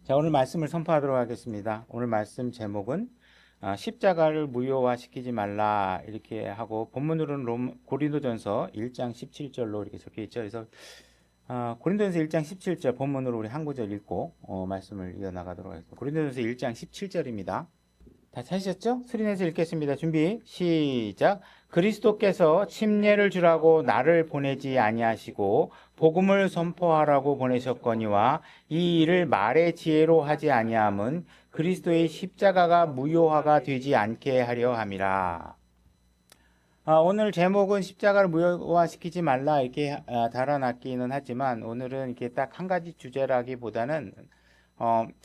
자, 오늘 말씀을 선포하도록 하겠습니다. 오늘 말씀 제목은 십자가를 무효화시키지 말라 이렇게 하고 본문으로는 고린도전서 1장 17절로 이렇게 적혀 있죠. 그래서 고린도전서 1장 17절 본문으로 우리 한 구절 읽고 말씀을 이어나가도록 하겠습니다. 고린도전서 1장 17절입니다. 다 찾으셨죠? 수린해서 읽겠습니다. 준비 시작. 그리스도께서 침례를 주라고 나를 보내지 아니하시고 복음을 선포하라고 보내셨거니와 이 일을 말의 지혜로 하지 아니함은 그리스도의 십자가가 무효화가 되지 않게 하려 함이라. 오늘 제목은 십자가를 무효화시키지 말라 이렇게 달아놨기는 하지만 오늘은 이렇게 딱 한 가지 주제라기보다는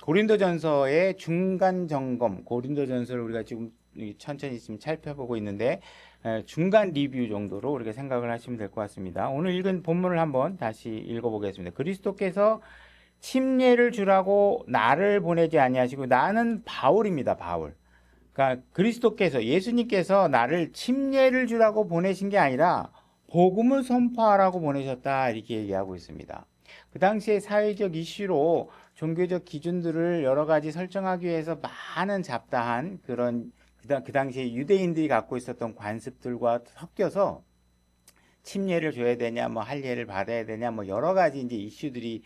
고린도전서의 중간 점검, 고린도전서를 우리가 지금 천천히 지금 살펴보고 있는데 중간 리뷰 정도로 우리가 생각을 하시면 될 것 같습니다. 오늘 읽은 본문을 한번 다시 읽어보겠습니다. 그리스도께서 침례를 주라고 나를 보내지 아니하시고, 나는 바울입니다. 바울. 그러니까 그리스도께서, 예수님께서 나를 침례를 주라고 보내신 게 아니라 복음을 선포하라고 보내셨다 이렇게 얘기하고 있습니다. 그 당시에 사회적 이슈로 종교적 기준들을 여러 가지 설정하기 위해서 많은 잡다한 그런 그 당시에 유대인들이 갖고 있었던 관습들과 섞여서 침례를 줘야 되냐, 뭐 할례를 받아야 되냐, 뭐 여러 가지 이제 이슈들이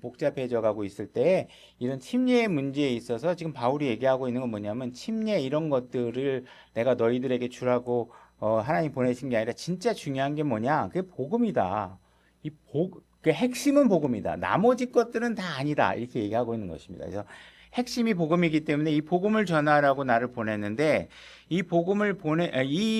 복잡해져 가고 있을 때 이런 침례의 문제에 있어서 지금 바울이 얘기하고 있는 건 뭐냐면 침례 이런 것들을 내가 너희들에게 주라고 하나님 보내신 게 아니라 진짜 중요한 게 뭐냐? 그게 복음이다. 그 핵심은 복음이다. 나머지 것들은 다 아니다. 이렇게 얘기하고 있는 것입니다. 그래서 핵심이 복음이기 때문에 이 복음을 전하라고 나를 보냈는데 이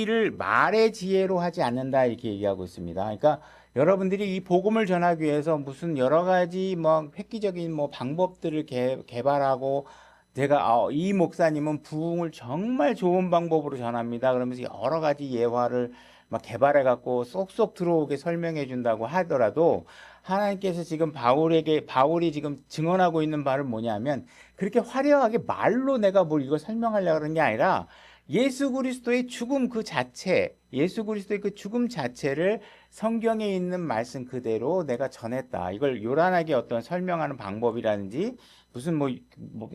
일을 말의 지혜로 하지 않는다 이렇게 얘기하고 있습니다. 그러니까 여러분들이 이 복음을 전하기 위해서 무슨 여러 가지 뭐 획기적인 뭐 방법들을 개발하고 제가 이 목사님은 부흥을 정말 좋은 방법으로 전합니다. 그러면서 여러 가지 예화를 막 개발해 갖고 쏙쏙 들어오게 설명해 준다고 하더라도 하나님께서 지금 바울이 지금 증언하고 있는 바는 뭐냐면 그렇게 화려하게 말로 내가 뭘 이걸 설명하려고 하는 게 아니라 예수 그리스도의 죽음 그 자체, 예수 그리스도의 그 죽음 자체를 성경에 있는 말씀 그대로 내가 전했다. 이걸 요란하게 어떤 설명하는 방법이라든지 무슨 뭐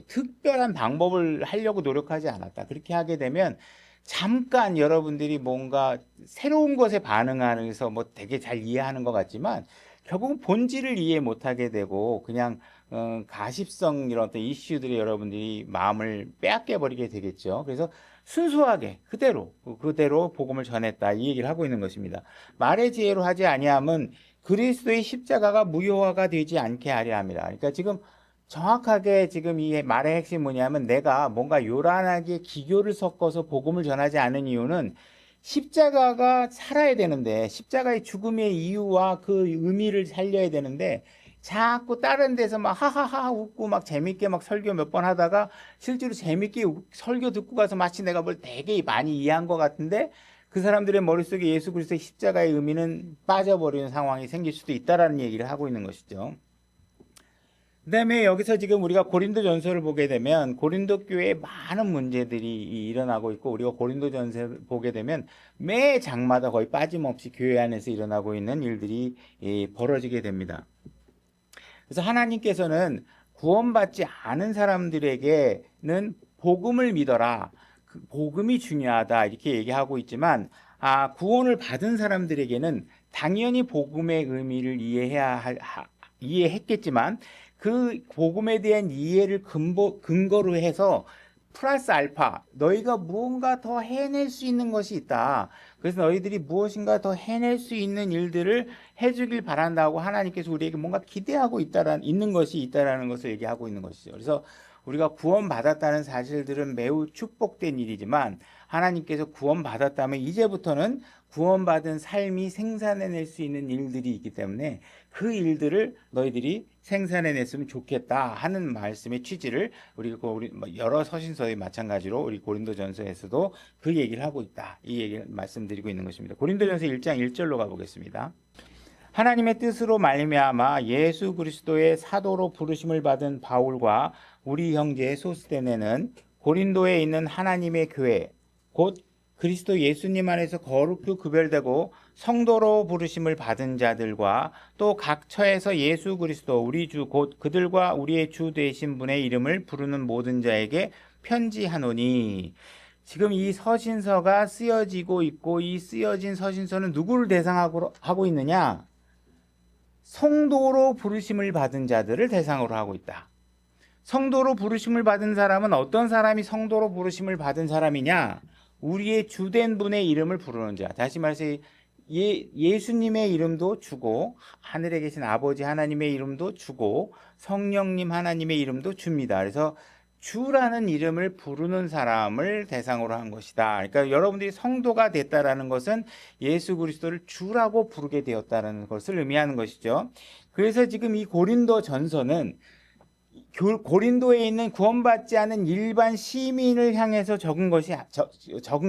특별한 방법을 하려고 노력하지 않았다. 그렇게 하게 되면 잠깐 여러분들이 뭔가 새로운 것에 반응하면서 뭐 되게 잘 이해하는 것 같지만 결국은 본질을 이해 못하게 되고 그냥 가십성 이런 어떤 이슈들이 여러분들이 마음을 빼앗겨 버리게 되겠죠. 그래서 순수하게 그대로 복음을 전했다 이 얘기를 하고 있는 것입니다. 말의 지혜로 하지 아니함은 그리스도의 십자가가 무효화가 되지 않게 하려 함이라. 그러니까 지금 정확하게 지금 이 말의 핵심이 뭐냐면 내가 뭔가 요란하게 기교를 섞어서 복음을 전하지 않은 이유는 십자가가 살아야 되는데 십자가의 죽음의 이유와 그 의미를 살려야 되는데 자꾸 다른 데서 막 하하하 웃고 막 재밌게 막 설교 몇 번 하다가 실제로 재밌게 설교 듣고 가서 마치 내가 뭘 되게 많이 이해한 것 같은데 그 사람들의 머릿속에 예수 그리스도의 십자가의 의미는 빠져버리는 상황이 생길 수도 있다라는 얘기를 하고 있는 것이죠. 그 다음에 여기서 지금 우리가 고린도 전서를 보게 되면 고린도 교회에 많은 문제들이 일어나고 있고 우리가 고린도 전서를 보게 되면 매 장마다 거의 빠짐없이 교회 안에서 일어나고 있는 일들이 벌어지게 됩니다. 그래서 하나님께서는 구원받지 않은 사람들에게는 복음을 믿어라. 그 복음이 중요하다. 이렇게 얘기하고 있지만 구원을 받은 사람들에게는 당연히 복음의 의미를 이해했겠지만 그 복음에 대한 이해를 근거로 해서 플러스 알파 너희가 무언가 더 해낼 수 있는 것이 있다. 그래서 너희들이 무엇인가 더 해낼 수 있는 일들을 해주길 바란다고 하나님께서 우리에게 뭔가 기대하고 있는 것이 있다라는 것을 얘기하고 있는 것이죠. 그래서 우리가 구원받았다는 사실들은 매우 축복된 일이지만 하나님께서 구원받았다면 이제부터는 구원받은 삶이 생산해낼 수 있는 일들이 있기 때문에 그 일들을 너희들이 생산해냈으면 좋겠다 하는 말씀의 취지를 우리 여러 서신서에 마찬가지로 우리 고린도전서에서도 그 얘기를 하고 있다. 이 얘기를 말씀드리고 있는 것입니다. 고린도전서 1장 1절로 가보겠습니다. 하나님의 뜻으로 말미암아 예수 그리스도의 사도로 부르심을 받은 바울과 우리 형제 소스데네는 고린도에 있는 하나님의 교회 곧 그리스도 예수님 안에서 거룩히 구별되고 성도로 부르심을 받은 자들과 또 각 처에서 예수 그리스도 우리 주 곧 그들과 우리의 주 되신 분의 이름을 부르는 모든 자에게 편지하노니. 지금 이 서신서가 쓰여지고 있고, 이 쓰여진 서신서는 누구를 대상으로 하고 있느냐? 성도로 부르심을 받은 자들을 대상으로 하고 있다. 성도로 부르심을 받은 사람은 어떤 사람이 성도로 부르심을 받은 사람이냐? 우리의 주된 분의 이름을 부르는 자. 다시 말해서 예수님의 이름도 주고, 하늘에 계신 아버지 하나님의 이름도 주고, 성령님 하나님의 이름도 줍니다. 그래서 주라는 이름을 부르는 사람을 대상으로 한 것이다. 그러니까 여러분들이 성도가 됐다라는 것은 예수 그리스도를 주라고 부르게 되었다는 것을 의미하는 것이죠. 그래서 지금 이 고린도 전서는 고린도에 있는 구원받지 않은 일반 시민을 향해서 적은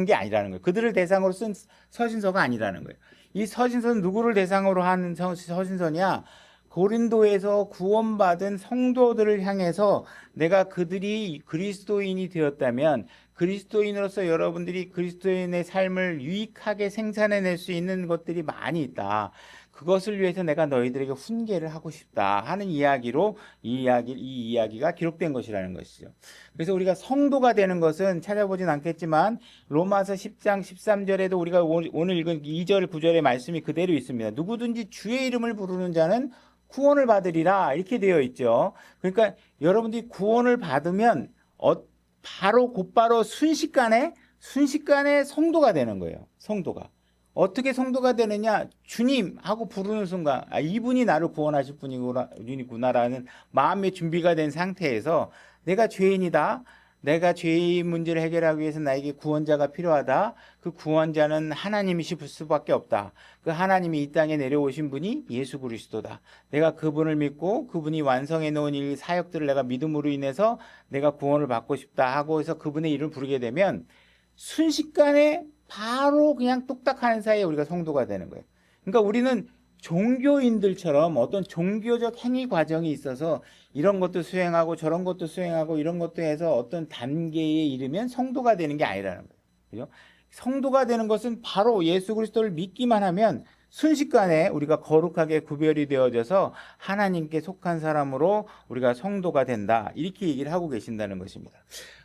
게 아니라는 거예요. 그들을 대상으로 쓴 서신서가 아니라는 거예요. 이 서신서는 누구를 대상으로 하는 서신서냐? 고린도에서 구원받은 성도들을 향해서 내가 그들이 그리스도인이 되었다면 그리스도인으로서 여러분들이 그리스도인의 삶을 유익하게 생산해낼 수 있는 것들이 많이 있다. 그것을 위해서 내가 너희들에게 훈계를 하고 싶다 하는 이야기로 이 이야기가 기록된 것이라는 것이죠. 그래서 우리가 성도가 되는 것은 찾아보진 않겠지만 로마서 10장 13절에도 우리가 오늘 읽은 2절 9절의 말씀이 그대로 있습니다. 누구든지 주의 이름을 부르는 자는 구원을 받으리라 이렇게 되어 있죠. 그러니까 여러분들이 구원을 받으면 바로 곧바로 순식간에 성도가 되는 거예요. 성도가. 어떻게 성도가 되느냐? 주님 하고 부르는 순간 이분이 나를 구원하실 분이구나라는 마음의 준비가 된 상태에서 내가 죄인이다. 내가 죄의 문제를 해결하기 위해서 나에게 구원자가 필요하다. 그 구원자는 하나님이실 수밖에 없다. 그 하나님이 이 땅에 내려오신 분이 예수 그리스도다. 내가 그분을 믿고 그분이 완성해 놓은 일 사역들을 내가 믿음으로 인해서 내가 구원을 받고 싶다 하고 해서 그분의 이름을 부르게 되면 순식간에 바로 그냥 뚝딱 하는 사이에 우리가 성도가 되는 거예요. 그러니까 우리는 종교인들처럼 어떤 종교적 행위 과정이 있어서 이런 것도 수행하고 저런 것도 수행하고 이런 것도 해서 어떤 단계에 이르면 성도가 되는 게 아니라는 거예요. 그죠? 성도가 되는 것은 바로 예수 그리스도를 믿기만 하면 순식간에 우리가 거룩하게 구별이 되어져서 하나님께 속한 사람으로 우리가 성도가 된다. 이렇게 얘기를 하고 계신다는 것입니다.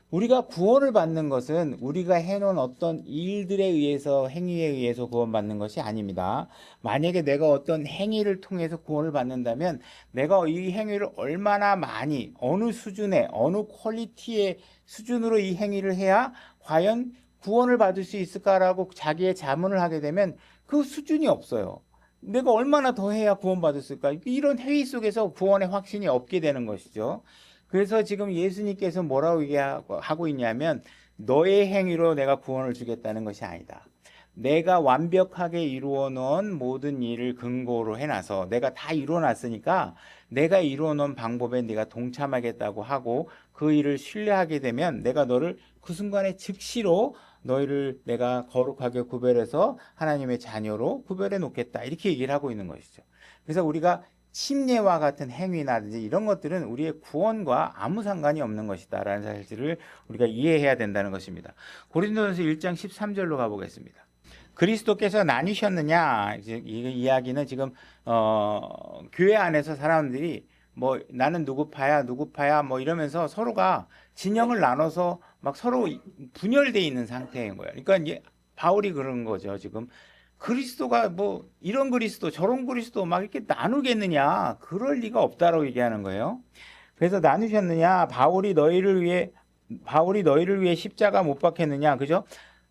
우리가 구원을 받는 것은 우리가 해놓은 어떤 일들에 의해서 행위에 의해서 구원받는 것이 아닙니다. 만약에 내가 어떤 행위를 통해서 구원을 받는다면 내가 이 행위를 얼마나 많이 어느 수준의 어느 퀄리티의 수준으로 이 행위를 해야 과연 구원을 받을 수 있을까라고 자기의 자문을 하게 되면 그 수준이 없어요. 내가 얼마나 더 해야 구원받을 수 있을까? 이런 회의 속에서 구원의 확신이 없게 되는 것이죠. 그래서 지금 예수님께서 뭐라고 얘기하고 있냐면 너의 행위로 내가 구원을 주겠다는 것이 아니다. 내가 완벽하게 이루어 놓은 모든 일을 근거로 해놔서 내가 다 이루어 놨으니까 내가 이루어 놓은 방법에 네가 동참하겠다고 하고 그 일을 신뢰하게 되면 내가 너를 그 순간에 즉시로 너희를 내가 거룩하게 구별해서 하나님의 자녀로 구별해 놓겠다. 이렇게 얘기를 하고 있는 것이죠. 그래서 우리가 침례와 같은 행위나든지 이런 것들은 우리의 구원과 아무 상관이 없는 것이다 라는 사실을 우리가 이해해야 된다는 것입니다. 고린도전서 1장 13절로 가보겠습니다. 그리스도께서 나뉘셨느냐? 이 이야기는 지금 교회 안에서 사람들이 뭐 나는 누구 파야 뭐 이러면서 서로가 진영을 나눠서 막 서로 분열되어 있는 상태인 거예요. 그러니까 바울이 그런 거죠. 지금 그리스도가 뭐 이런 그리스도 저런 그리스도 막 이렇게 나누겠느냐? 그럴 리가 없다라고 얘기하는 거예요. 그래서 나누셨느냐? 바울이 너희를 위해 십자가 못 박혔느냐? 그죠?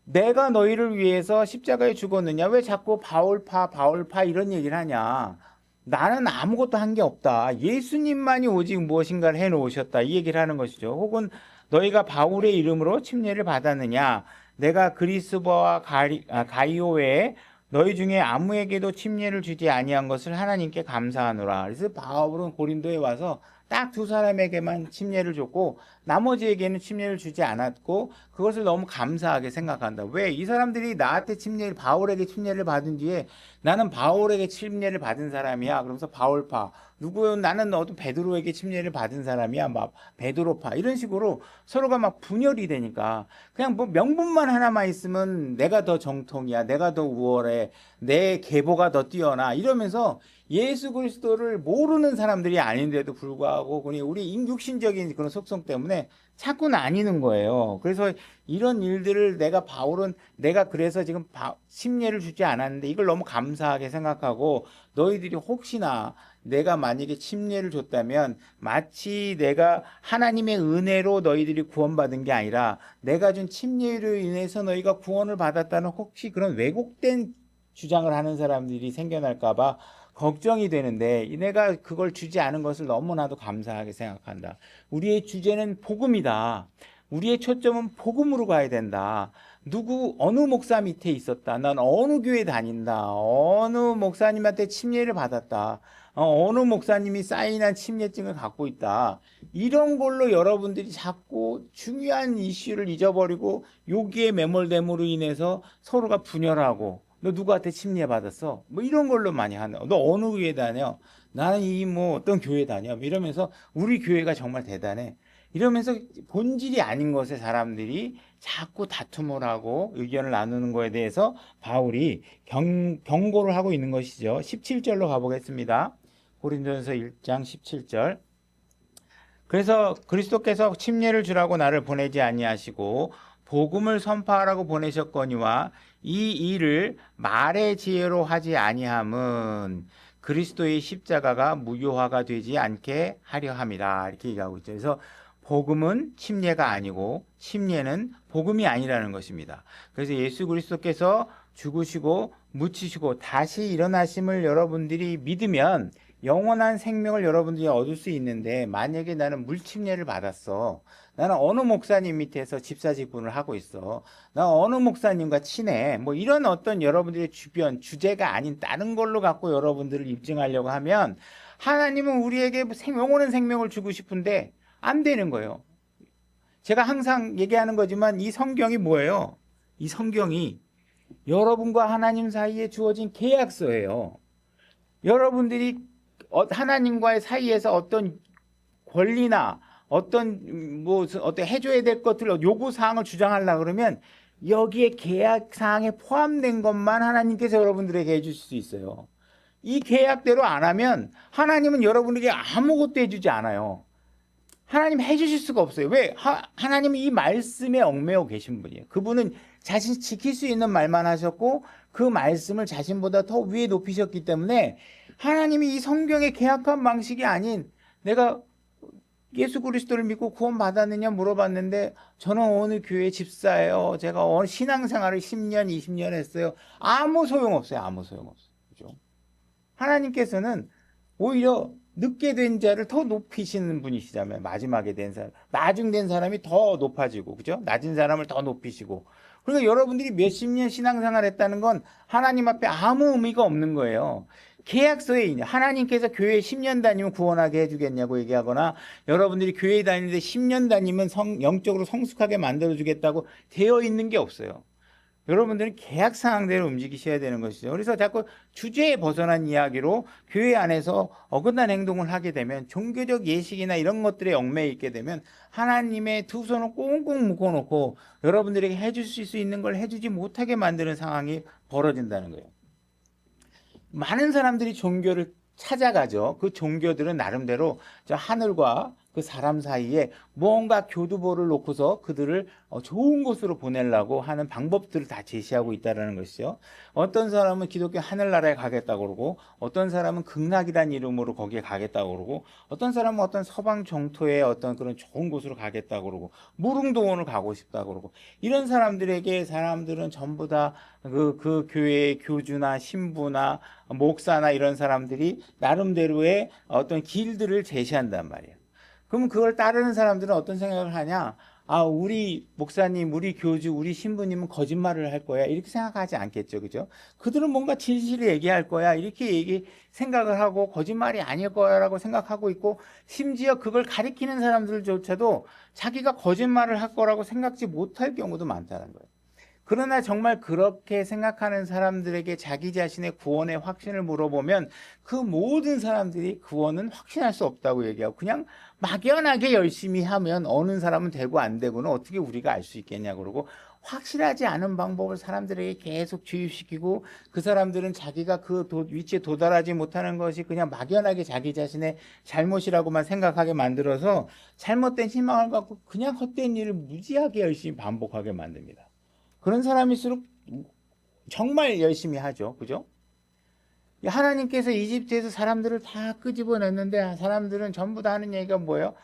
내가 너희를 위해서 십자가에 죽었느냐? 왜 자꾸 바울파 이런 얘기를 하냐? 나는 아무것도 한 게 없다. 예수님만이 오직 무엇인가를 해놓으셨다. 이 얘기를 하는 것이죠. 혹은 너희가 바울의 이름으로 침례를 받았느냐? 내가 그리스도와 가이오 외에 너희 중에 아무에게도 침례를 주지 아니한 것을 하나님께 감사하노라. 그래서 바울은 고린도에 와서 딱 두 사람에게만 침례를 줬고 나머지에게는 침례를 주지 않았고 그것을 너무 감사하게 생각한다. 왜? 이 사람들이 나한테 바울에게 침례를 받은 뒤에 나는 바울에게 침례를 받은 사람이야. 그러면서 바울파. 나는 너도 베드로에게 침례를 받은 사람이야. 막 베드로파. 이런 식으로 서로가 막 분열이 되니까 그냥 뭐 명분만 하나만 있으면 내가 더 정통이야. 내가 더 우월해. 내 계보가 더 뛰어나. 이러면서 예수 그리스도를 모르는 사람들이 아닌데도 불구하고 우리 육신적인 그런 속성 때문에 자꾸 나뉘는 거예요. 그래서 이런 일들을 바울은 내가 그래서 지금 침례를 주지 않았는데 이걸 너무 감사하게 생각하고 너희들이 혹시나 내가 만약에 침례를 줬다면 마치 내가 하나님의 은혜로 너희들이 구원받은 게 아니라 내가 준 침례로 인해서 너희가 구원을 받았다는 혹시 그런 왜곡된 주장을 하는 사람들이 생겨날까 봐 걱정이 되는데 내가 그걸 주지 않은 것을 너무나도 감사하게 생각한다. 우리의 주제는 복음이다. 우리의 초점은 복음으로 가야 된다. 어느 목사 밑에 있었다. 난 어느 교회 다닌다. 어느 목사님한테 침례를 받았다. 어느 목사님이 사인한 침례증을 갖고 있다. 이런 걸로 여러분들이 자꾸 중요한 이슈를 잊어버리고 여기에 매몰됨으로 인해서 서로가 분열하고 너 누구한테 침례 받았어? 뭐 이런 걸로 많이 하네. 너 어느 교회 다녀? 나는 어떤 교회 다녀? 이러면서 우리 교회가 정말 대단해. 이러면서 본질이 아닌 것에 사람들이 자꾸 다툼을 하고 의견을 나누는 거에 대해서 바울이 경고를 하고 있는 것이죠. 17절로 가보겠습니다. 고린도전서 1장 17절. 그래서 그리스도께서 침례를 주라고 나를 보내지 아니하시고 복음을 선포하라고 보내셨거니와 이 일을 말의 지혜로 하지 아니함은 그리스도의 십자가가 무효화가 되지 않게 하려 함이라. 이렇게 얘기하고 있죠. 그래서 복음은 침례가 아니고 침례는 복음이 아니라는 것입니다. 그래서 예수 그리스도께서 죽으시고 묻히시고 다시 일어나심을 여러분들이 믿으면 영원한 생명을 여러분들이 얻을 수 있는데 만약에 나는 물침례를 받았어. 나는 어느 목사님 밑에서 집사 직분을 하고 있어. 나 어느 목사님과 친해. 뭐 이런 어떤 여러분들의 주변 주제가 아닌 다른 걸로 갖고 여러분들을 입증하려고 하면 하나님은 우리에게 영원한 생명을 주고 싶은데 안 되는 거예요. 제가 항상 얘기하는 거지만 이 성경이 뭐예요? 이 성경이 여러분과 하나님 사이에 주어진 계약서예요. 여러분들이 하나님과의 사이에서 어떤 권리나 어떤 해줘야 될 것들 요구 사항을 주장하려고 그러면 여기에 계약 사항에 포함된 것만 하나님께서 여러분들에게 해주실 수 있어요. 이 계약대로 안 하면 하나님은 여러분에게 아무것도 해주지 않아요. 하나님 해주실 수가 없어요. 왜? 하나님은 이 말씀에 얽매여 계신 분이에요. 그분은 자신 지킬 수 있는 말만 하셨고 그 말씀을 자신보다 더 위에 높이셨기 때문에 하나님이 이 성경의 계약한 방식이 아닌 내가 예수 그리스도를 믿고 구원 받았느냐 물어봤는데 저는 어느 교회 집사예요. 제가 신앙생활을 10년, 20년 했어요. 아무 소용없어요. 아무 소용없어요. 그죠? 하나님께서는 오히려 늦게 된 자를 더 높이시는 분이시잖아요. 마지막에 된 사람, 나중된 사람이 더 높아지고, 그죠? 낮은 사람을 더 높이시고. 그러니까 여러분들이 몇십 년 신앙생활 했다는 건 하나님 앞에 아무 의미가 없는 거예요. 계약서에 있냐. 하나님께서 교회 10년 다니면 구원하게 해주겠냐고 얘기하거나 여러분들이 교회 다니는데 10년 다니면 영적으로 성숙하게 만들어주겠다고 되어 있는 게 없어요. 여러분들은 계약 사항대로 움직이셔야 되는 것이죠. 그래서 자꾸 주제에 벗어난 이야기로 교회 안에서 어긋난 행동을 하게 되면 종교적 예식이나 이런 것들에 얽매여 있게 되면 하나님의 두 손을 꽁꽁 묶어놓고 여러분들에게 해주실 수 있는 걸 해주지 못하게 만드는 상황이 벌어진다는 거예요. 많은 사람들이 종교를 찾아가죠. 그 종교들은 나름대로 저 하늘과 그 사람 사이에 무언가 교두보를 놓고서 그들을 좋은 곳으로 보내려고 하는 방법들을 다 제시하고 있다는 것이죠. 어떤 사람은 기독교 하늘나라에 가겠다고 그러고 어떤 사람은 극락이라는 이름으로 거기에 가겠다고 그러고 어떤 사람은 어떤 서방 정토의 어떤 그런 좋은 곳으로 가겠다고 그러고 무릉도원을 가고 싶다고 그러고 이런 사람들은 전부 다 그 교회의 교주나 신부나 목사나 이런 사람들이 나름대로의 어떤 길들을 제시한단 말이에요. 그러면 그걸 따르는 사람들은 어떤 생각을 하냐? 아, 우리 목사님, 우리 교주, 우리 신부님은 거짓말을 할 거야. 이렇게 생각하지 않겠죠. 그죠? 그들은 뭔가 진실을 얘기할 거야. 이렇게 생각을 하고 거짓말이 아닐 거야라고 생각하고 있고, 심지어 그걸 가리키는 사람들조차도 자기가 거짓말을 할 거라고 생각지 못할 경우도 많다는 거예요. 그러나 정말 그렇게 생각하는 사람들에게 자기 자신의 구원의 확신을 물어보면 그 모든 사람들이 구원은 확신할 수 없다고 얘기하고 그냥 막연하게 열심히 하면 어느 사람은 되고 안 되고는 어떻게 우리가 알 수 있겠냐 그러고 확실하지 않은 방법을 사람들에게 계속 주입시키고 그 사람들은 자기가 그 위치에 도달하지 못하는 것이 그냥 막연하게 자기 자신의 잘못이라고만 생각하게 만들어서 잘못된 희망을 갖고 그냥 헛된 일을 무지하게 열심히 반복하게 만듭니다. 그런 사람일수록 정말 열심히 하죠. 그죠? 하나님께서 이집트에서 사람들을 다 끄집어냈는데 사람들은 전부 다 하는 얘기가 뭐예요?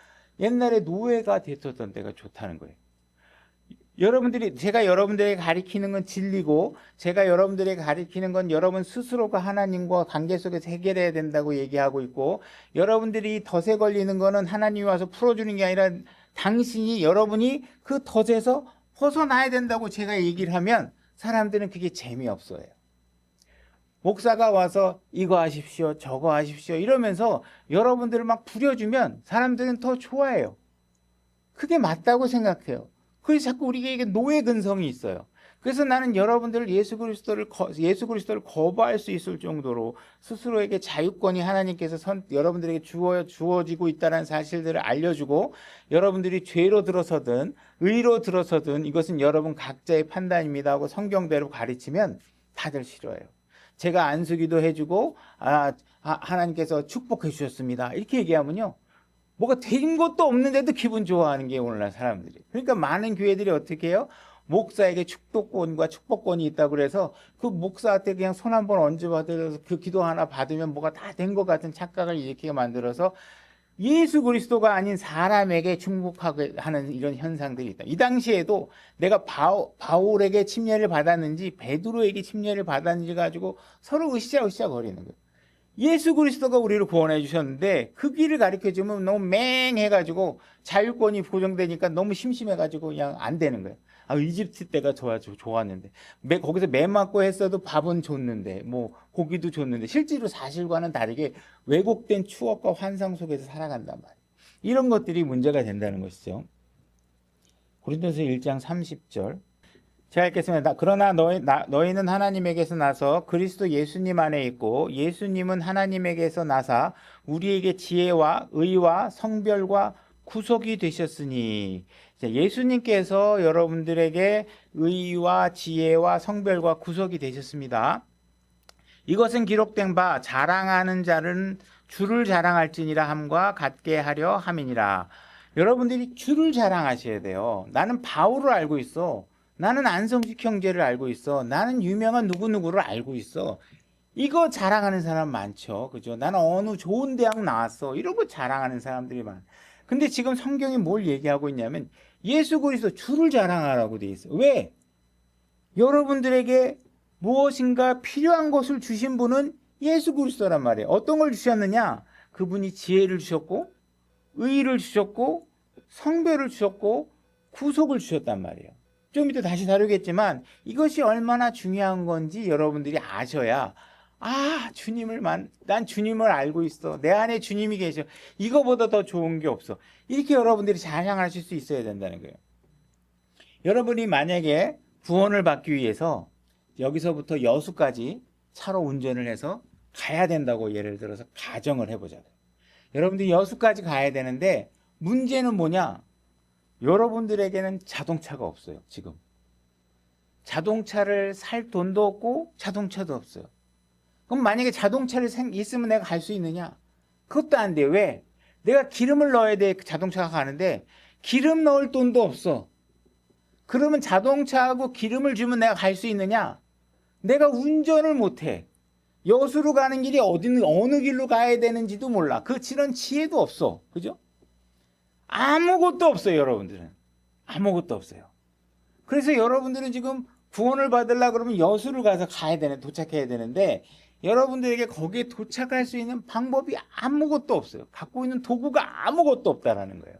옛날에 노예가 됐었던 때가 좋다는 거예요. 제가 여러분들에게 가리키는 건 진리고 제가 여러분들에게 가리키는 건 여러분 스스로가 하나님과 관계 속에서 해결해야 된다고 얘기하고 있고 여러분들이 덫에 걸리는 거는 하나님이 와서 풀어주는 게 아니라 여러분이 그 덫에서 벗어나야 된다고 제가 얘기를 하면 사람들은 그게 재미없어요. 목사가 와서 이거 하십시오, 저거 하십시오 이러면서 여러분들을 막 부려주면 사람들은 더 좋아해요. 그게 맞다고 생각해요. 그래서 자꾸 우리에게 노예 근성이 있어요. 그래서 나는 여러분들을 예수 그리스도를 거부할 수 있을 정도로 스스로에게 자유권이 하나님께서 여러분들에게 주어지고 있다는 사실들을 알려주고 여러분들이 죄로 들어서든 의로 들어서든 이것은 여러분 각자의 판단입니다 하고 성경대로 가르치면 다들 싫어해요. 제가 안수기도 해주고 하나님께서 축복해 주셨습니다 이렇게 얘기하면요. 뭐가 된 것도 없는데도 기분 좋아하는 게 오늘날 사람들이. 그러니까 많은 교회들이 어떻게 해요? 목사에게 축복권과 축복권이 있다고 그래서 그 목사한테 그냥 손 한번 얹어받아서 그 기도 하나 받으면 뭐가 다 된 것 같은 착각을 일으키게 만들어서 예수 그리스도가 아닌 사람에게 축복하게 하는 이런 현상들이 있다. 이 당시에도 내가 바울에게 침례를 받았는지 베드로에게 침례를 받았는지 가지고 서로 으쌰으쌰 거리는 거예요. 예수 그리스도가 우리를 구원해 주셨는데 그 길을 가르쳐 주면 너무 맹해가지고 자유권이 보장되니까 너무 심심해가지고 그냥 안 되는 거예요. 이집트 때가 좋았는데 거기서 매 맞고 했어도 밥은 줬는데 뭐 고기도 줬는데 실제로 사실과는 다르게 왜곡된 추억과 환상 속에서 살아간단 말이에요. 이런 것들이 문제가 된다는 것이죠. 고린도서 1장 30절 제가 읽겠습니다. 그러나 너희는 하나님에게서 나서 그리스도 예수님 안에 있고 예수님은 하나님에게서 나사 우리에게 지혜와 의와 성별과 구속이 되셨으니 예수님께서 여러분들에게 의와 지혜와 성별과 구속이 되셨습니다. 이것은 기록된 바 자랑하는 자는 주를 자랑할지니라 함과 같게 하려 함이니라. 여러분들이 주를 자랑하셔야 돼요. 나는 바울을 알고 있어. 나는 안성식 형제를 알고 있어. 나는 유명한 누구누구를 알고 있어. 이거 자랑하는 사람 많죠. 그죠? 나는 어느 좋은 대학 나왔어. 이런 거 자랑하는 사람들이 많아. 근데 지금 성경이 뭘 얘기하고 있냐면 예수 그리스도 주를 자랑하라고 돼 있어. 왜? 여러분들에게 무엇인가 필요한 것을 주신 분은 예수 그리스도란 말이에요. 어떤 걸 주셨느냐? 그분이 지혜를 주셨고 의를 주셨고 성별을 주셨고 구속을 주셨단 말이에요. 좀 이따 다시 다루겠지만 이것이 얼마나 중요한 건지 여러분들이 아셔야 난 주님을 알고 있어. 내 안에 주님이 계셔. 이거보다 더 좋은 게 없어. 이렇게 여러분들이 자랑하실 수 있어야 된다는 거예요. 여러분이 만약에 구원을 받기 위해서 여기서부터 여수까지 차로 운전을 해서 가야 된다고 예를 들어서 가정을 해보자고요. 여러분들이 여수까지 가야 되는데 문제는 뭐냐? 여러분들에게는 자동차가 없어요. 지금 자동차를 살 돈도 없고 자동차도 없어요. 그럼 만약에 자동차를 있으면 내가 갈 수 있느냐? 그것도 안 돼. 왜? 내가 기름을 넣어야 돼. 자동차가 가는데 기름 넣을 돈도 없어. 그러면 자동차하고 기름을 주면 내가 갈 수 있느냐? 내가 운전을 못해. 여수로 가는 길이 어느 길로 가야 되는지도 몰라. 그런 지혜도 없어. 그죠? 아무것도 없어요. 여러분들은 아무것도 없어요. 그래서 여러분들은 지금 구원을 받으려고 그러면 여수를 가서 도착해야 되는데 여러분들에게 거기에 도착할 수 있는 방법이 아무것도 없어요. 갖고 있는 도구가 아무것도 없다라는 거예요.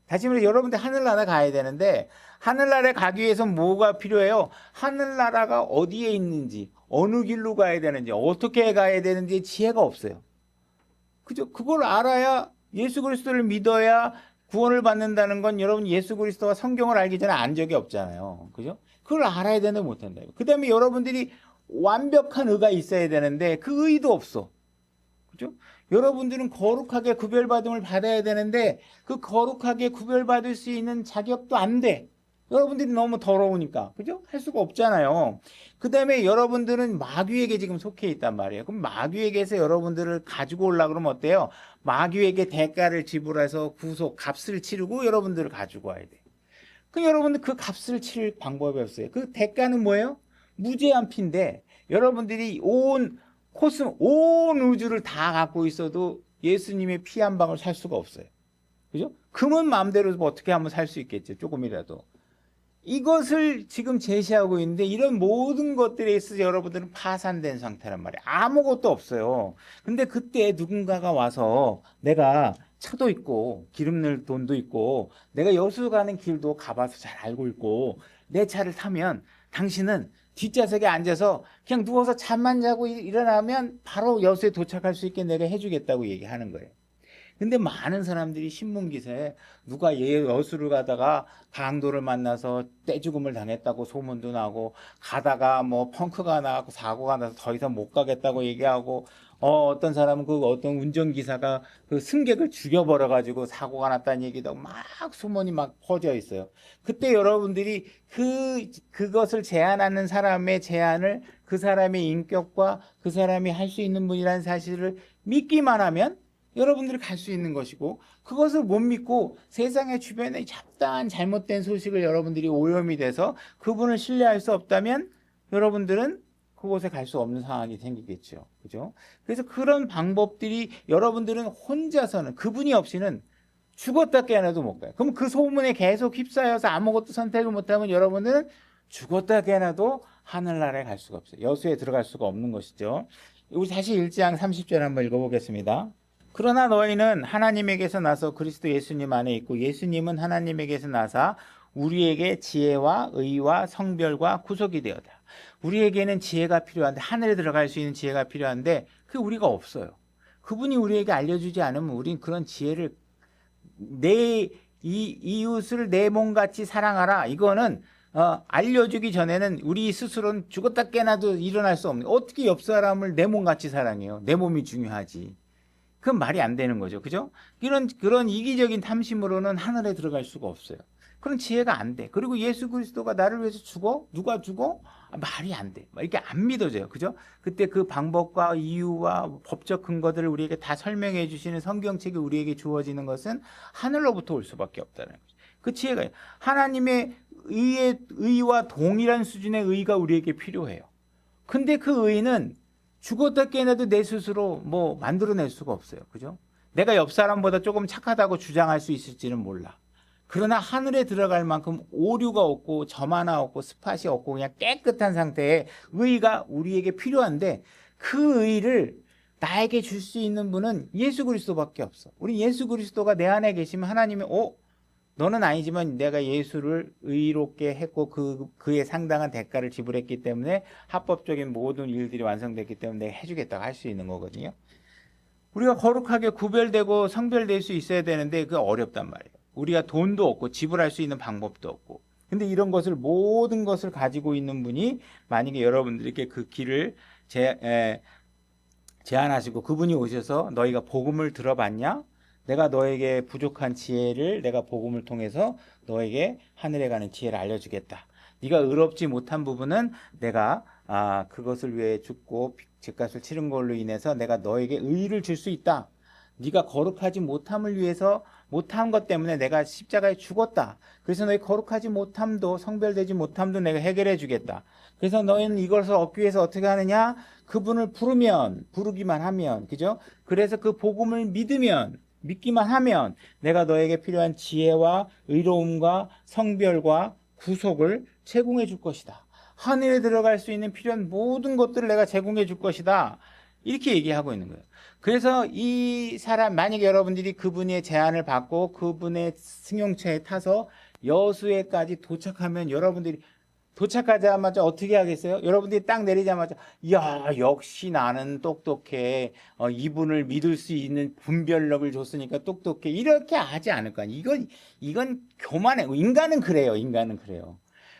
다시 말해 여러분들 하늘나라 가야 되는데 하늘나라에 가기 위해서 뭐가 필요해요? 하늘나라가 어디에 있는지, 어느 길로 가야 되는지, 어떻게 가야 되는지 지혜가 없어요. 그죠? 그걸 알아야 예수 그리스도를 믿어야 구원을 받는다는 건 여러분 예수 그리스도와 성경을 알기 전에 안 적이 없잖아요. 그죠? 그걸 알아야 되는데 못한다. 그 다음에 여러분들이 완벽한 의가 있어야 되는데 그 의도 없어. 그죠? 여러분들은 거룩하게 구별받음을 받아야 되는데 그 거룩하게 구별받을 수 있는 자격도 안 돼. 여러분들이 너무 더러우니까. 그죠? 할 수가 없잖아요. 그 다음에 여러분들은 마귀에게 지금 속해 있단 말이에요. 그럼 마귀에게서 여러분들을 가지고 오려고 그러면 어때요? 마귀에게 대가를 지불해서 구속, 값을 치르고 여러분들을 가지고 와야 돼. 그럼 여러분들 그 값을 치를 방법이 없어요. 그 대가는 뭐예요? 무제한 피인데 여러분들이 온 우주를 다 갖고 있어도 예수님의 피 한 방울 살 수가 없어요. 그죠? 금은 마음대로 어떻게 하면 살 수 있겠죠. 조금이라도. 이것을 지금 제시하고 있는데 이런 모든 것들에 있어서 여러분들은 파산된 상태란 말이에요. 아무것도 없어요. 근데 그때 누군가가 와서 내가 차도 있고 기름 넣을 돈도 있고 내가 여수 가는 길도 가봐서 잘 알고 있고 내 차를 타면 당신은 뒷좌석에 앉아서 그냥 누워서 잠만 자고 일어나면 바로 여수에 도착할 수 있게 내가 해주겠다고 얘기하는 거예요. 근데 많은 사람들이 신문기사에 누가 여수를 가다가 강도를 만나서 떼죽음을 당했다고 소문도 나고 가다가 뭐 펑크가 나고 사고가 나서 더 이상 못 가겠다고 얘기하고 어떤 사람은 그 어떤 운전기사가 그 승객을 죽여버려가지고 사고가 났다는 얘기도 막 소문이 막 퍼져 있어요. 그때 여러분들이 그것을 제안하는 사람의 제안을 그 사람의 인격과 그 사람이 할 수 있는 분이라는 사실을 믿기만 하면 여러분들이 갈 수 있는 것이고 그것을 못 믿고 세상의 주변에 잡다한 잘못된 소식을 여러분들이 오염이 돼서 그분을 신뢰할 수 없다면 여러분들은 그곳에 갈 수 없는 상황이 생기겠죠. 그죠? 그래서 그런 방법들이 여러분들은 혼자서는 그분이 없이는 죽었다 깨어나도 못 가요. 그럼 그 소문에 계속 휩싸여서 아무것도 선택을 못하면 여러분들은 죽었다 깨어나도 하늘나라에 갈 수가 없어요. 여수에 들어갈 수가 없는 것이죠. 우리 다시 1장 30절 한번 읽어보겠습니다. 그러나 너희는 하나님에게서 나서 그리스도 예수님 안에 있고 예수님은 하나님에게서 나사 우리에게 지혜와 의와 성별과 구속이 되었다. 우리에게는 지혜가 필요한데 하늘에 들어갈 수 있는 지혜가 필요한데 그게 우리가 없어요. 그분이 우리에게 알려주지 않으면 우린 그런 지혜를 내 이웃을 내 몸같이 사랑하라. 이거는 알려주기 전에는 우리 스스로는 죽었다 깨나도 일어날 수 없는 어떻게 옆 사람을 내 몸같이 사랑해요. 내 몸이 중요하지. 그건 말이 안 되는 거죠. 그죠? 그런 이기적인 탐심으로는 하늘에 들어갈 수가 없어요. 그런 지혜가 안 돼. 그리고 예수 그리스도가 나를 위해서 죽어? 누가 죽어? 말이 안 돼. 이렇게 안 믿어져요. 그죠? 그때 그 방법과 이유와 법적 근거들을 우리에게 다 설명해 주시는 성경책이 우리에게 주어지는 것은 하늘로부터 올 수밖에 없다는 거죠. 그 지혜가 하나님의 의와 동일한 수준의 의가 우리에게 필요해요. 근데 그 의는 죽었다 깨어나도 내 스스로 뭐 만들어낼 수가 없어요. 그죠? 내가 옆 사람보다 조금 착하다고 주장할 수 있을지는 몰라. 그러나 하늘에 들어갈 만큼 오류가 없고 점 하나 없고 스팟이 없고 그냥 깨끗한 상태의 의가 우리에게 필요한데 그 의를 나에게 줄 수 있는 분은 예수 그리스도밖에 없어. 우리 예수 그리스도가 내 안에 계시면 하나님이 너는 아니지만 내가 예수를 의롭게 했고 그의 상당한 대가를 지불했기 때문에 합법적인 모든 일들이 완성됐기 때문에 내가 해주겠다고 할 수 있는 거거든요. 우리가 거룩하게 구별되고 성별될 수 있어야 되는데 그게 어렵단 말이에요. 우리가 돈도 없고 지불할 수 있는 방법도 없고. 근데 이런 것을 모든 것을 가지고 있는 분이 만약에 여러분들에게 그 길을 제안하시고 그분이 오셔서 너희가 복음을 들어봤냐? 내가 너에게 부족한 지혜를 내가 복음을 통해서 너에게 하늘에 가는 지혜를 알려주겠다. 네가 의롭지 못한 부분은 내가 그것을 위해 죽고 죗값을 치른 걸로 인해서 내가 너에게 의를 줄 수 있다. 네가 거룩하지 못함을 위해서 못한 것 때문에 내가 십자가에 죽었다. 그래서 너희 거룩하지 못함도 성별되지 못함도 내가 해결해 주겠다. 그래서 너희는 이것을 얻기 위해서 어떻게 하느냐? 그분을 부르기만 하면, 그죠? 그래서 그 복음을 믿기만 하면 내가 너에게 필요한 지혜와 의로움과 성별과 구속을 제공해 줄 것이다. 하늘에 들어갈 수 있는 필요한 모든 것들을 내가 제공해 줄 것이다. 이렇게 얘기하고 있는 거예요. 그래서 이 사람, 만약에 여러분들이 그분의 제안을 받고 그분의 승용차에 타서 여수에까지 도착하면 여러분들이 도착하자마자 어떻게 하겠어요? 여러분들이 딱 내리자마자 야, 역시 나는 똑똑해. 이분을 믿을 수 있는 분별력을 줬으니까 똑똑해. 이렇게 하지 않을 거 아니에요. 이건 교만해. 인간은 그래요. 인간은 그래요.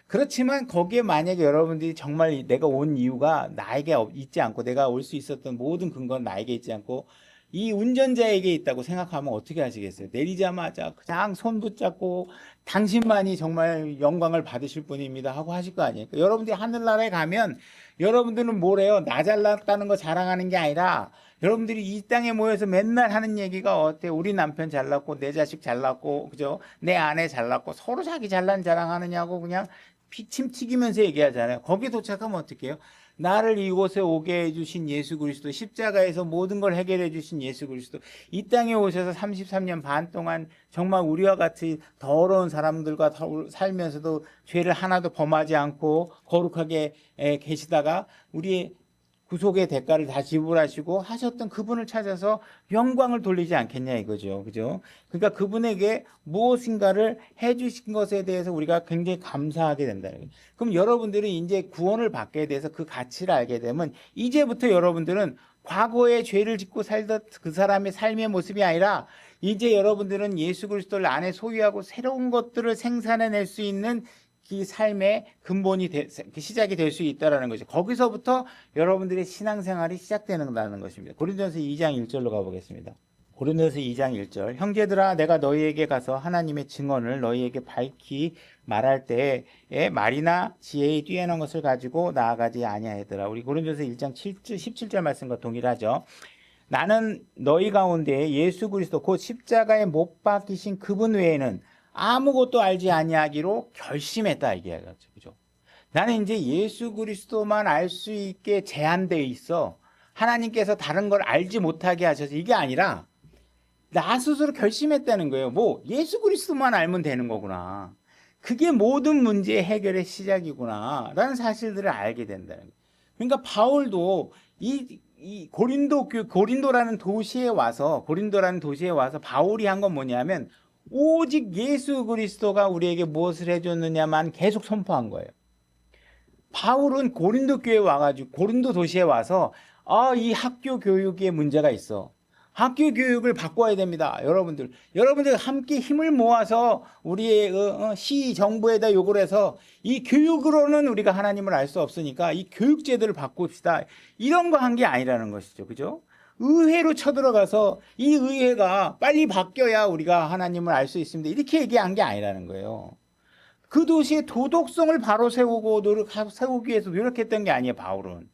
그렇지만 거기에 만약에 여러분들이 정말 내가 온 이유가 나에게 있지 않고 내가 올 수 있었던 모든 근거는 나에게 있지 않고 이 운전자에게 있다고 생각하면 어떻게 하시겠어요? 내리자마자 그냥 손 붙잡고 당신만이 정말 영광을 받으실 분입니다 하고 하실 거 아니에요? 여러분들이 하늘나라에 가면 여러분들은 뭐래요? 나 잘났다는 거 자랑하는 게 아니라 여러분들이 이 땅에 모여서 맨날 하는 얘기가 어때? 우리 남편 잘났고 내 자식 잘났고 그죠? 내 아내 잘났고 서로 자기 잘난 자랑하느냐고 그냥 피침 튀기면서 얘기하잖아요. 거기 도착하면 어떻게 해요? 나를 이곳에 오게 해주신 예수 그리스도, 십자가에서 모든 걸 해결해 주신 예수 그리스도, 이 땅에 오셔서 33년 반 동안 정말 우리와 같이 더러운 사람들과 살면서도 죄를 하나도 범하지 않고 거룩하게 계시다가 우리의 구속의 대가를 다 지불하시고 하셨던 그분을 찾아서 영광을 돌리지 않겠냐 이거죠. 그죠? 그러니까 그분에게 무엇인가를 해주신 것에 대해서 우리가 굉장히 감사하게 된다는 거예요. 그럼 여러분들이 이제 구원을 받게 돼서 그 가치를 알게 되면 이제부터 여러분들은 과거에 죄를 짓고 살던 그 사람의 삶의 모습이 아니라 이제 여러분들은 예수 그리스도를 안에 소유하고 새로운 것들을 생산해낼 수 있는 이 삶의 근본이 시작이 될 수 있다는 거죠. 거기서부터 여러분들의 신앙생활이 시작되는 것입니다. 고린도전서 2장 1절로 가보겠습니다. 고린도전서 2장 1절 형제들아 내가 너희에게 가서 하나님의 증언을 너희에게 밝히 말할 때에 말이나 지혜에 뛰어난 것을 가지고 나아가지 아니하더라. 우리 고린도전서 1장 17절 말씀과 동일하죠. 나는 너희 가운데 예수 그리스도 곧 십자가에 못 박히신 그분 외에는 아무것도 알지 아니하기로 결심했다 이게 그죠? 나는 이제 예수 그리스도만 알 수 있게 제한되어 있어. 하나님께서 다른 걸 알지 못하게 하셔서 이게 아니라 나 스스로 결심했다는 거예요. 뭐 예수 그리스도만 알면 되는 거구나. 그게 모든 문제의 해결의 시작이구나 라는 사실들을 알게 된다는 거예요. 그러니까 바울도 이 고린도라는 도시에 와서 바울이 한 건 뭐냐면 오직 예수 그리스도가 우리에게 무엇을 해줬느냐만 계속 선포한 거예요. 바울은 고린도 교회에 와가지고 고린도 도시에 와서 이 학교 교육에 문제가 있어. 학교 교육을 바꿔야 됩니다. 여러분들 함께 힘을 모아서 우리의 시 정부에다 요구를 해서 이 교육으로는 우리가 하나님을 알 수 없으니까 이 교육제도를 바꿉시다. 이런 거 한 게 아니라는 것이죠. 그죠? 의회로 쳐들어가서 이 의회가 빨리 바뀌어야 우리가 하나님을 알 수 있습니다. 이렇게 얘기한 게 아니라는 거예요. 그 도시의 도덕성을 바로 세우기 위해서 노력했던 게 아니에요. 바울은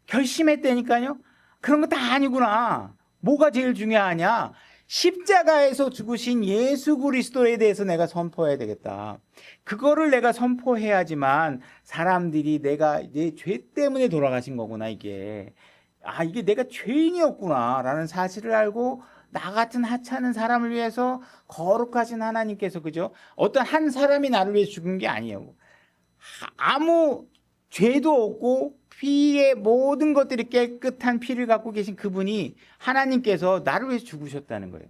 결심했다니까요. 그런 거 다 아니구나. 뭐가 제일 중요하냐? 십자가에서 죽으신 예수 그리스도에 대해서 내가 선포해야 되겠다. 그거를 내가 선포해야지만 사람들이 내가 내 죄 때문에 돌아가신 거구나 이게 내가 죄인이었구나 라는 사실을 알고 나 같은 하찮은 사람을 위해서 거룩하신 하나님께서 그죠? 어떤 한 사람이 나를 위해 죽은 게 아니에요. 아무 죄도 없고 피의 모든 것들이 깨끗한 피를 갖고 계신 그분이 하나님께서 나를 위해서 죽으셨다는 거예요.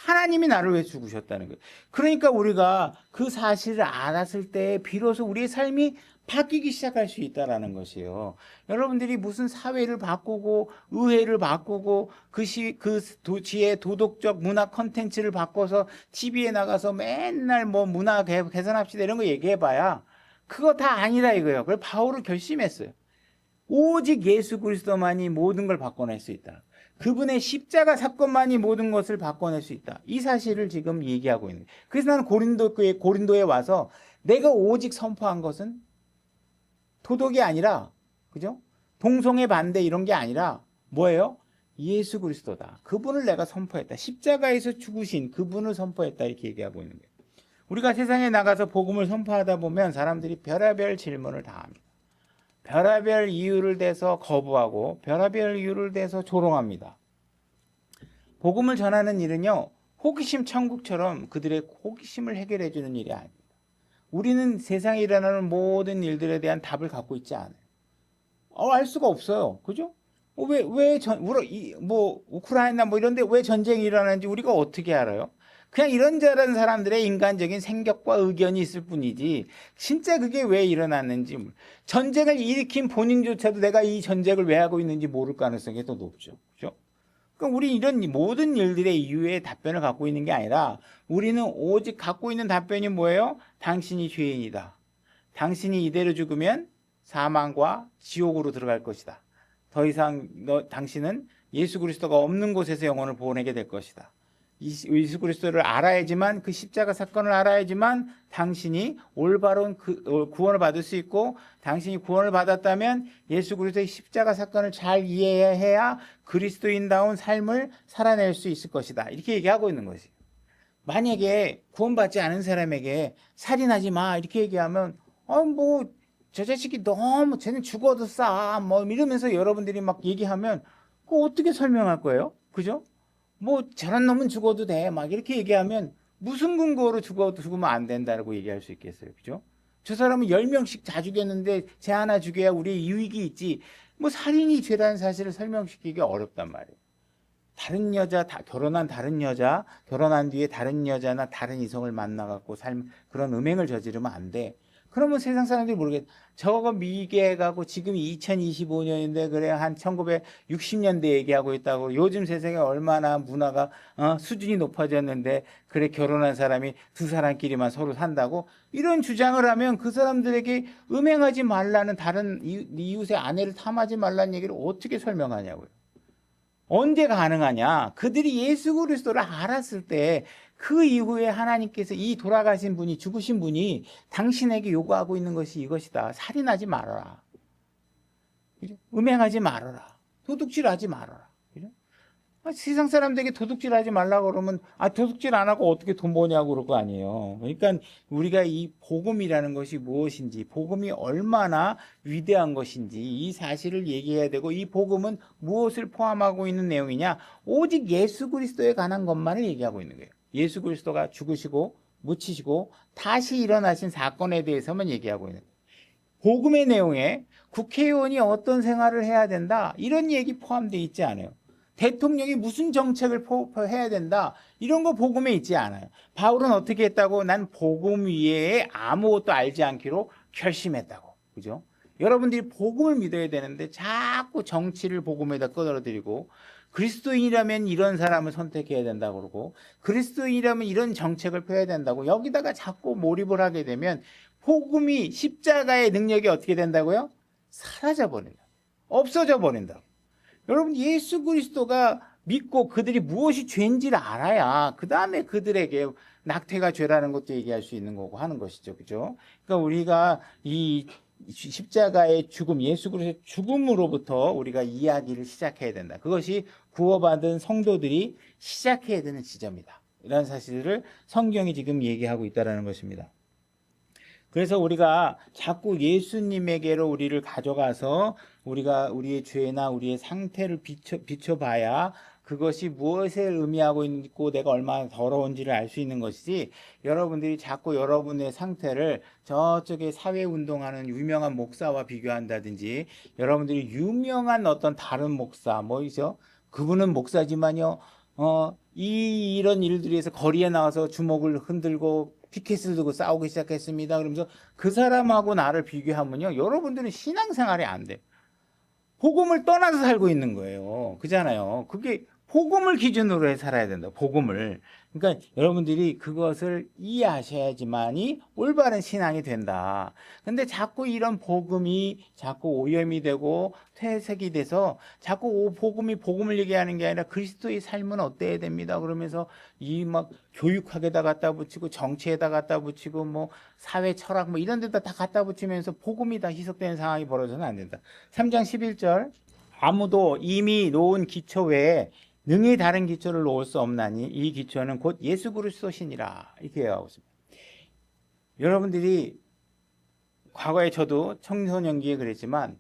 하나님이 나를 위해서 죽으셨다는 거예요. 그러니까 우리가 그 사실을 알았을 때 비로소 우리의 삶이 바뀌기 시작할 수 있다는 것이에요. 여러분들이 무슨 사회를 바꾸고 의회를 바꾸고 그 도시의 도덕적 문화 컨텐츠를 바꿔서 TV에 나가서 맨날 뭐 문화 개선합시다 이런 거 얘기해봐야 그거 다 아니라 이거예요. 그래서 바울은 결심했어요. 오직 예수 그리스도만이 모든 걸 바꿔낼 수 있다. 그분의 십자가 사건만이 모든 것을 바꿔낼 수 있다. 이 사실을 지금 얘기하고 있는 거예요. 그래서 나는 고린도에 와서 내가 오직 선포한 것은 도덕이 아니라 그죠? 동성애 반대 이런 게 아니라 뭐예요? 예수 그리스도다. 그분을 내가 선포했다. 십자가에서 죽으신 그분을 선포했다. 이렇게 얘기하고 있는 거예요. 우리가 세상에 나가서 복음을 선포하다 보면 사람들이 별의별 질문을 다 합니다. 별의별 이유를 대서 거부하고 별의별 이유를 대서 조롱합니다. 복음을 전하는 일은요. 호기심 천국처럼 그들의 호기심을 해결해 주는 일이 아닙니다. 우리는 세상에 일어나는 모든 일들에 대한 답을 갖고 있지 않아요. 알 수가 없어요. 그죠? 우크라이나 뭐 이런데 왜 전쟁이 일어나는지 우리가 어떻게 알아요? 그냥 이런저런 사람들의 인간적인 생각과 의견이 있을 뿐이지, 진짜 그게 왜 일어났는지, 전쟁을 일으킨 본인조차도 내가 이 전쟁을 왜 하고 있는지 모를 가능성이 더 높죠. 그죠? 그럼 우리 이런 모든 일들의 이유에 답변을 갖고 있는 게 아니라, 우리는 오직 갖고 있는 답변이 뭐예요? 당신이 죄인이다. 당신이 이대로 죽으면 사망과 지옥으로 들어갈 것이다. 더 이상 당신은 예수 그리스도가 없는 곳에서 영혼을 보내게 될 것이다. 예수 그리스도를 알아야지만, 그 십자가 사건을 알아야지만 당신이 올바른 구원을 받을 수 있고, 당신이 구원을 받았다면 예수 그리스도의 십자가 사건을 잘 이해해야 그리스도인다운 삶을 살아낼 수 있을 것이다. 이렇게 얘기하고 있는 것이. 만약에 구원받지 않은 사람에게 살인하지 마 이렇게 얘기하면, 저 자식이 너무, 쟤는 죽어도 싸 뭐 이러면서 여러분들이 막 얘기하면 그거 어떻게 설명할 거예요? 그죠? 저런 놈은 죽어도 돼 막 이렇게 얘기하면 무슨 근거로 죽으면 안 된다고 얘기할 수 있겠어요? 그죠? 저 사람은 10명씩 다 죽였는데 쟤 하나 죽여야 우리의 유익이 있지, 살인이 죄라는 사실을 설명시키기 어렵단 말이에요. 다른 여자, 결혼한 다른 여자, 결혼한 뒤에 다른 여자나 다른 이성을 만나갖고 그런 음행을 저지르면 안 돼. 그러면 세상 사람들이 모르겠. 저거 미개 가고 지금이 2025년인데 그래 한 1960년대 얘기하고 있다고. 요즘 세상에 얼마나 문화가 수준이 높아졌는데 그래 결혼한 사람이 두 사람끼리만 서로 산다고 이런 주장을 하면 그 사람들에게 음행하지 말라는, 다른 이웃의 아내를 탐하지 말라는 얘기를 어떻게 설명하냐고요. 언제 가능하냐? 그들이 예수 그리스도를 알았을 때, 그 이후에 하나님께서 이 돌아가신 분이, 죽으신 분이 당신에게 요구하고 있는 것이 이것이다. 살인하지 말아라. 그죠? 음행하지 말아라. 도둑질하지 말아라. 그죠? 세상 사람들에게 도둑질하지 말라고 그러면 도둑질 안 하고 어떻게 돈 버냐고 그럴 거 아니에요. 그러니까 우리가 이 복음이라는 것이 무엇인지, 복음이 얼마나 위대한 것인지 이 사실을 얘기해야 되고, 이 복음은 무엇을 포함하고 있는 내용이냐? 오직 예수 그리스도에 관한 것만을 얘기하고 있는 거예요. 예수 그리스도가 죽으시고 묻히시고 다시 일어나신 사건에 대해서만 얘기하고 있는 거예요. 복음의 내용에 국회의원이 어떤 생활을 해야 된다 이런 얘기 포함되어 있지 않아요. 대통령이 무슨 정책을 해야 된다 이런 거 복음에 있지 않아요. 바울은 어떻게 했다고? 난 복음 외에 아무것도 알지 않기로 결심했다고. 그죠? 여러분들이 복음을 믿어야 되는데 자꾸 정치를 복음에다 끌어들이고, 그리스도인이라면 이런 사람을 선택해야 된다고 그러고, 그리스도인이라면 이런 정책을 펴야 된다고 여기다가 자꾸 몰입을 하게 되면 복음이, 십자가의 능력이 어떻게 된다고요? 사라져 버린다. 없어져 버린다. 여러분, 예수 그리스도가 믿고 그들이 무엇이 죄인지를 알아야 그 다음에 그들에게 낙태가 죄라는 것도 얘기할 수 있는 거고 하는 것이죠. 그죠? 그러니까 우리가 이 십자가의 죽음, 예수 그리스도의 죽음으로부터 우리가 이야기를 시작해야 된다. 그것이 구원받은 성도들이 시작해야 되는 지점이다. 이런 사실을 성경이 지금 얘기하고 있다는 것입니다. 그래서 우리가 자꾸 예수님에게로 우리를 가져가서 우리가 우리의 죄나 우리의 상태를 비춰봐야 그것이 무엇을 의미하고 있고 내가 얼마나 더러운지를 알 수 있는 것이지, 여러분들이 자꾸 여러분의 상태를 저쪽에 사회운동하는 유명한 목사와 비교한다든지, 여러분들이 유명한 어떤 다른 목사 뭐이죠? 그분은 목사지만요 이런 일들에서 거리에 나와서 주먹을 흔들고 피켓을 들고 싸우기 시작했습니다. 그러면서 그 사람하고 나를 비교하면요, 여러분들은 신앙생활이 안 돼요. 복음을 떠나서 살고 있는 거예요. 그잖아요. 그게 복음을 기준으로 해 살아야 된다. 복음을. 그러니까 여러분들이 그것을 이해하셔야지만이 올바른 신앙이 된다. 근데 자꾸 이런 복음이 자꾸 오염이 되고 퇴색이 돼서 자꾸 복음을 얘기하는 게 아니라 그리스도의 삶은 어때야 됩니다. 그러면서 이 막 교육학에다 갖다 붙이고 정치에다 갖다 붙이고 뭐 사회 철학 뭐 이런 데다 다 갖다 붙이면서 복음이 다 희석되는 상황이 벌어져서는 안 된다. 3장 11절, 아무도 이미 놓은 기초 외에 능히 다른 기초를 놓을 수 없나니 이 기초는 곧 예수 그리스도시니라. 이렇게 얘기하고 있습니다. 여러분들이 과거에 저도 청소년기에 그랬지만,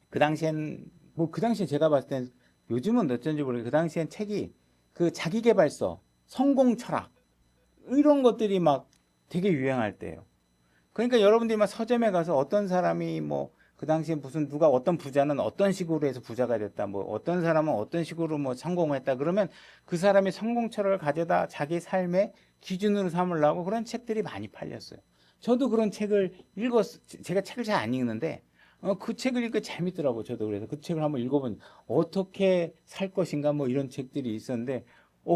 그 당시엔 그 당시에 제가 봤을 땐, 요즘은 어쩐지 모르겠어요. 그 당시엔 책이 그 자기계발서, 성공 철학 이런 것들이 막 되게 유행할 때예요. 그러니까 여러분들이 막 서점에 가서 어떤 사람이 뭐 그 당시에 무슨 누가 어떤 부자는 어떤 식으로 해서 부자가 됐다, 뭐 어떤 사람은 어떤 식으로 뭐 성공했다 그러면 그 사람이 성공 철학을 가져다 자기 삶의 기준으로 삼으려고 그런 책들이 많이 팔렸어요. 저도 그런 책을 제가 책을 잘 안 읽는데 그 책을 읽고 재밌더라고요. 저도 그래서 그 책을 한번 읽어본 어떻게 살 것인가 뭐 이런 책들이 있었는데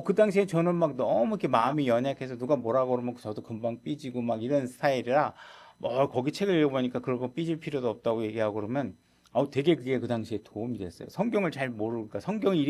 그 당시에 저는 막 너무 이렇게 마음이 연약해서 누가 뭐라고 그러면 저도 금방 삐지고 막 이런 스타일이라 뭐 거기 책을 읽어보니까 그런 거 삐질 필요도 없다고 얘기하고 그러면 되게 그게 그 당시에 도움이 됐어요. 성경을 잘 모르니까 성경이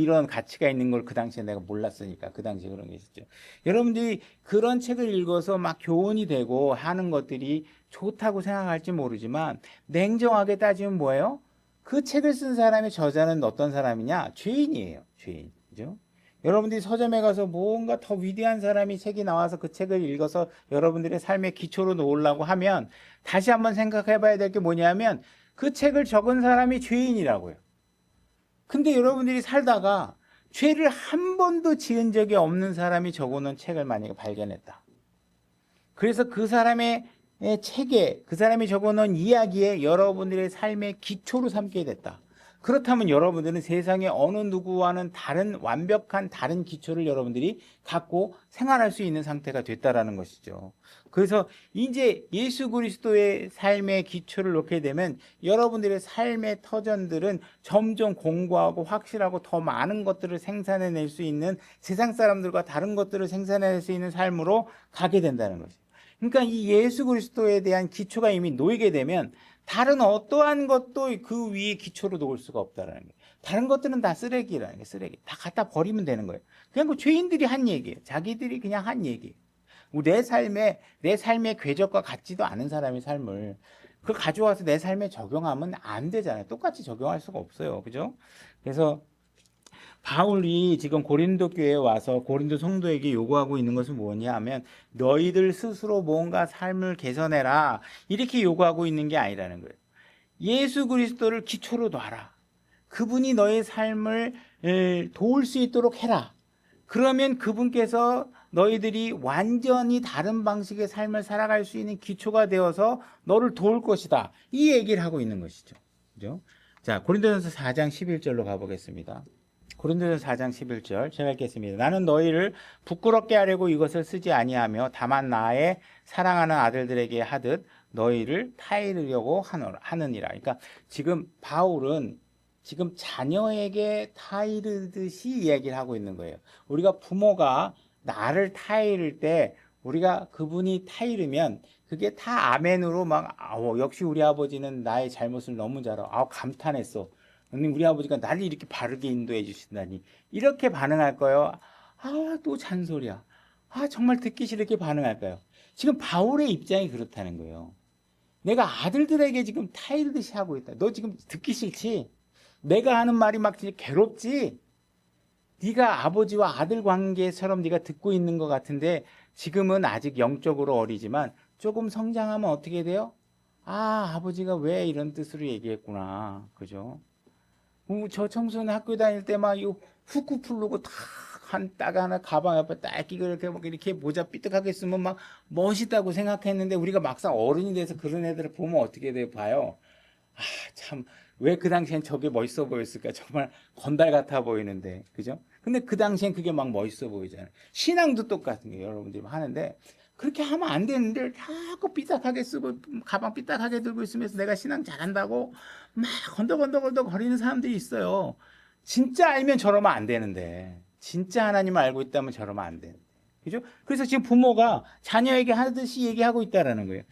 이런 가치가 있는 걸 그 당시에 내가 몰랐으니까 그 당시에 그런 게 있었죠. 여러분들이 그런 책을 읽어서 막 교훈이 되고 하는 것들이 좋다고 생각할지 모르지만 냉정하게 따지면 뭐예요? 그 책을 쓴 사람의 저자는 어떤 사람이냐? 죄인이에요. 죄인. 그죠? 여러분들이 서점에 가서 뭔가 더 위대한 사람이 책이 나와서 그 책을 읽어서 여러분들의 삶의 기초로 놓으려고 하면 다시 한번 생각해 봐야 될 게 뭐냐면 그 책을 적은 사람이 죄인이라고요. 근데 여러분들이 살다가 죄를 한 번도 지은 적이 없는 사람이 적어놓은 책을 만약에 발견했다. 그래서 그 사람의 책에 그 사람이 적어놓은 이야기에 여러분들의 삶의 기초로 삼게 됐다. 그렇다면 여러분들은 세상에 어느 누구와는 다른 완벽한 다른 기초를 여러분들이 갖고 생활할 수 있는 상태가 됐다라는 것이죠. 그래서 이제 예수 그리스도의 삶의 기초를 놓게 되면 여러분들의 삶의 터전들은 점점 공고하고 확실하고 더 많은 것들을 생산해낼 수 있는 세상 사람들과 다른 것들을 생산해낼 수 있는 삶으로 가게 된다는 것이죠. 그러니까 이 예수 그리스도에 대한 기초가 이미 놓이게 되면 다른 어떠한 것도 그 위에 기초로 놓을 수가 없다라는 거예요. 다른 것들은 다 쓰레기라는 게 쓰레기. 다 갖다 버리면 되는 거예요. 그냥 그 죄인들이 한 얘기예요. 자기들이 그냥 한 얘기예요. 내 삶의 궤적과 같지도 않은 사람의 삶을 그걸 가져와서 내 삶에 적용하면 안 되잖아요. 똑같이 적용할 수가 없어요. 그죠? 그래서 바울이 지금 고린도 교회에 와서 고린도 성도에게 요구하고 있는 것은 뭐냐 하면 너희들 스스로 뭔가 삶을 개선해라 이렇게 요구하고 있는 게 아니라는 거예요. 예수 그리스도를 기초로 놔라. 그분이 너의 삶을 도울 수 있도록 해라. 그러면 그분께서 너희들이 완전히 다른 방식의 삶을 살아갈 수 있는 기초가 되어서 너를 도울 것이다. 이 얘기를 하고 있는 것이죠. 그죠? 자, 고린도전서 4장 11절로 가보겠습니다. 고린도전서 4장 11절 제가 읽겠습니다. 나는 너희를 부끄럽게 하려고 이것을 쓰지 아니하며 다만 나의 사랑하는 아들들에게 하듯 너희를 타이르려고 하느니라. 그러니까 지금 바울은 지금 자녀에게 타이르듯이 이야기를 하고 있는 거예요. 우리가 부모가 나를 타이를 때 우리가 그분이 타이르면 그게 다 아멘으로 막 역시 우리 아버지는 나의 잘못을 너무 잘 알아. 감탄했어. 우리 아버지가 나를 이렇게 바르게 인도해 주신다니 이렇게 반응할 거예요? 또 잔소리야. 정말 듣기 싫게 반응할까요? 지금 바울의 입장이 그렇다는 거예요. 내가 아들들에게 지금 타이르듯이 하고 있다. 너 지금 듣기 싫지? 내가 하는 말이 막 진짜 괴롭지? 네가 아버지와 아들 관계처럼 네가 듣고 있는 것 같은데 지금은 아직 영적으로 어리지만 조금 성장하면 어떻게 돼요? 아버지가 왜 이런 뜻으로 얘기했구나. 그죠? 저 청소년 학교 다닐 때 막 이 후크 풀르고 딱 하나 가방 옆에 딱 끼고 이렇게 모자 삐딱하게 쓰면 막 멋있다고 생각했는데 우리가 막상 어른이 돼서 그런 애들을 보면 어떻게 돼요? 봐요. 참 왜 그 당시엔 저게 멋있어 보였을까? 정말 건달 같아 보이는데, 그죠? 근데 그 당시엔 그게 막 멋있어 보이잖아요. 신앙도 똑같은 게 여러분들이 하는데 그렇게 하면 안 되는데 자꾸 삐딱하게 쓰고 가방 삐딱하게 들고 있으면서 내가 신앙 잘한다고 막 건더건더건더 거리는 사람들이 있어요. 진짜 알면 저러면 안 되는데 진짜 하나님을 알고 있다면 저러면 안 되는데, 그죠? 그래서 지금 부모가 자녀에게 하듯이 얘기하고 있다라는 거예요.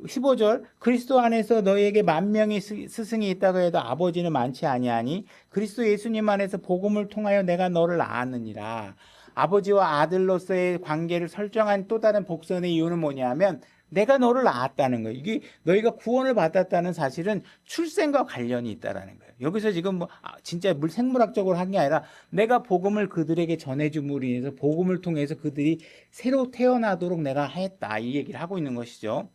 15절 그리스도 안에서 너희에게 10,000명의 스승이 있다고 해도 아버지는 많지 아니하니 그리스도 예수님 안에서 복음을 통하여 내가 너를 아느니라. 아버지와 아들로서의 관계를 설정한 또 다른 복선의 이유는 뭐냐면 내가 너를 낳았다는 거예요. 이게 너희가 구원을 받았다는 사실은 출생과 관련이 있다라는 거예요. 여기서 지금 진짜 생물학적으로 한 게 아니라 내가 복음을 그들에게 전해줌으로 인해서 복음을 통해서 그들이 새로 태어나도록 내가 했다. 이 얘기를 하고 있는 것이죠.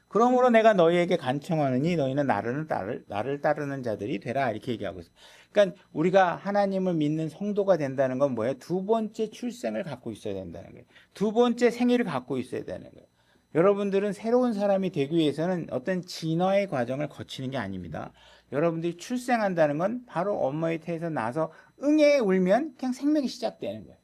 그러므로 내가 너희에게 간청하느니 너희는 나를 따르는 자들이 되라. 이렇게 얘기하고 있어요. 그러니까 우리가 하나님을 믿는 성도가 된다는 건 뭐예요? 두 번째 출생을 갖고 있어야 된다는 거예요. 두 번째 생일을 갖고 있어야 되는 거예요. 여러분들은 새로운 사람이 되기 위해서는 어떤 진화의 과정을 거치는 게 아닙니다. 여러분들이 출생한다는 건 바로 엄마의 태에서 나서 응애 울면 그냥 생명이 시작되는 거예요.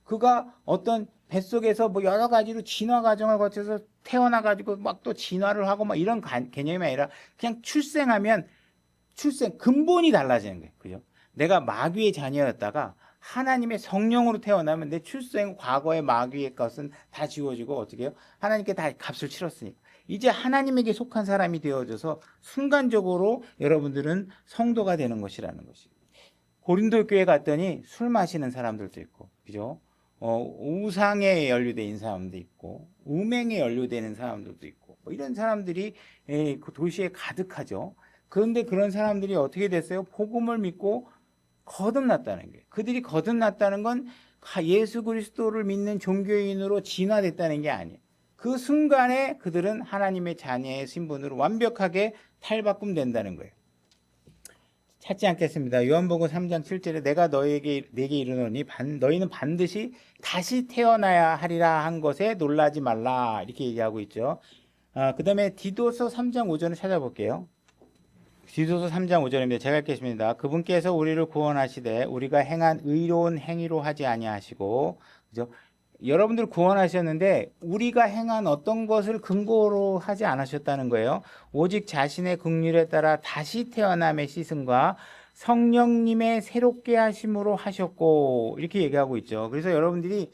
그가 어떤 뱃속에서 뭐 여러 가지로 진화 과정을 거쳐서 태어나가지고 막 또 진화를 하고 막 이런 개념이 아니라 그냥 출생하면 근본이 달라지는 거예요. 그죠? 내가 마귀의 자녀였다가 하나님의 성령으로 태어나면 내 출생 과거의 마귀의 것은 다 지워지고 어떻게 해요? 하나님께 다 값을 치렀으니까. 이제 하나님에게 속한 사람이 되어져서 순간적으로 여러분들은 성도가 되는 것이라는 것이. 고린도 교회 갔더니 술 마시는 사람들도 있고, 그죠? 우상에 연루된 사람도 있고, 음행에 연루되는 사람들도 있고, 뭐 이런 사람들이 그 도시에 가득하죠. 그런데 그런 사람들이 어떻게 됐어요? 복음을 믿고 거듭났다는 거예요. 그들이 거듭났다는 건 예수 그리스도를 믿는 종교인으로 진화됐다는 게 아니에요. 그 순간에 그들은 하나님의 자녀의 신분으로 완벽하게 탈바꿈된다는 거예요. 찾지 않겠습니다. 요한복음 3장 7절에 내가 내게 이르노니 너희는 반드시 다시 태어나야 하리라 한 것에 놀라지 말라 이렇게 얘기하고 있죠. 그 다음에 디도서 3장 5절을 찾아볼게요. 디도서 3장 5절입니다. 제가 읽겠습니다. 그분께서 우리를 구원하시되 우리가 행한 의로운 행위로 하지 아니하시고, 그죠? 여러분들 구원하셨는데 우리가 행한 어떤 것을 근거로 하지 않으셨다는 거예요. 오직 자신의 긍휼에 따라 다시 태어남의 시승과 성령님의 새롭게 하심으로 하셨고 이렇게 얘기하고 있죠. 그래서 여러분들이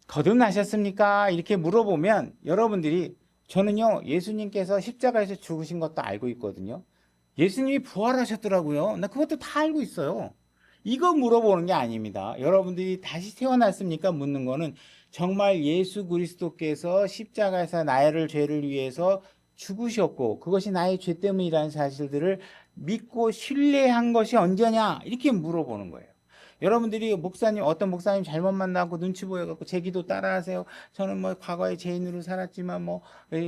거듭나셨습니까? 이렇게 물어보면 여러분들이 저는요 예수님께서 십자가에서 죽으신 것도 알고 있거든요. 예수님이 부활하셨더라고요. 나 그것도 다 알고 있어요. 이거 물어보는 게 아닙니다. 여러분들이 다시 태어났습니까? 묻는 거는 정말 예수 그리스도께서 십자가에서 나의 죄를 위해서 죽으셨고 그것이 나의 죄 때문이라는 사실들을 믿고 신뢰한 것이 언제냐? 이렇게 물어보는 거예요. 여러분들이 어떤 목사님 잘못 만나고 눈치 보여갖고 제 기도 따라하세요. 저는 뭐 과거에 죄인으로 살았지만 뭐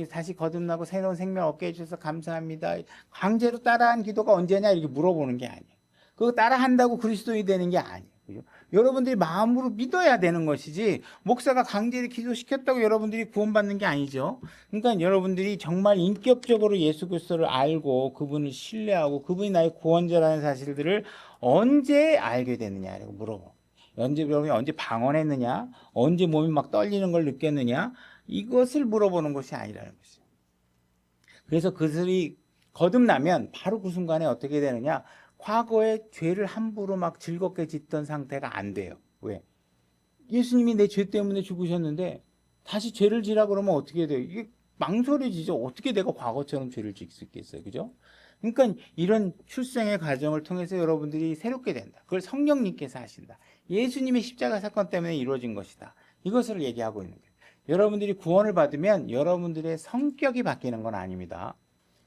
다시 거듭나고 새로운 생명 얻게 해주셔서 감사합니다. 강제로 따라한 기도가 언제냐? 이렇게 물어보는 게 아니에요. 그거 따라한다고 그리스도인이 되는 게 아니에요. 그죠? 여러분들이 마음으로 믿어야 되는 것이지 목사가 강제로 기도시켰다고 여러분들이 구원받는 게 아니죠. 그러니까 여러분들이 정말 인격적으로 예수 그리스도를 알고 그분을 신뢰하고 그분이 나의 구원자라는 사실들을 언제 알게 됐느냐라고 물어봐. 언제 방언했느냐? 언제 몸이 막 떨리는 걸 느꼈느냐? 이것을 물어보는 것이 아니라는 것이죠. 그래서 그들이 거듭나면 바로 그 순간에 어떻게 되느냐? 과거의 죄를 함부로 막 즐겁게 짓던 상태가 안 돼요. 왜? 예수님이 내 죄 때문에 죽으셨는데 다시 죄를 지라 그러면 어떻게 돼요? 이게 망설여지죠. 어떻게 내가 과거처럼 죄를 질 수 있겠어요. 그죠? 그러니까 이런 출생의 과정을 통해서 여러분들이 새롭게 된다. 그걸 성령님께서 하신다. 예수님의 십자가 사건 때문에 이루어진 것이다. 이것을 얘기하고 있는 거예요. 여러분들이 구원을 받으면 여러분들의 성격이 바뀌는 건 아닙니다.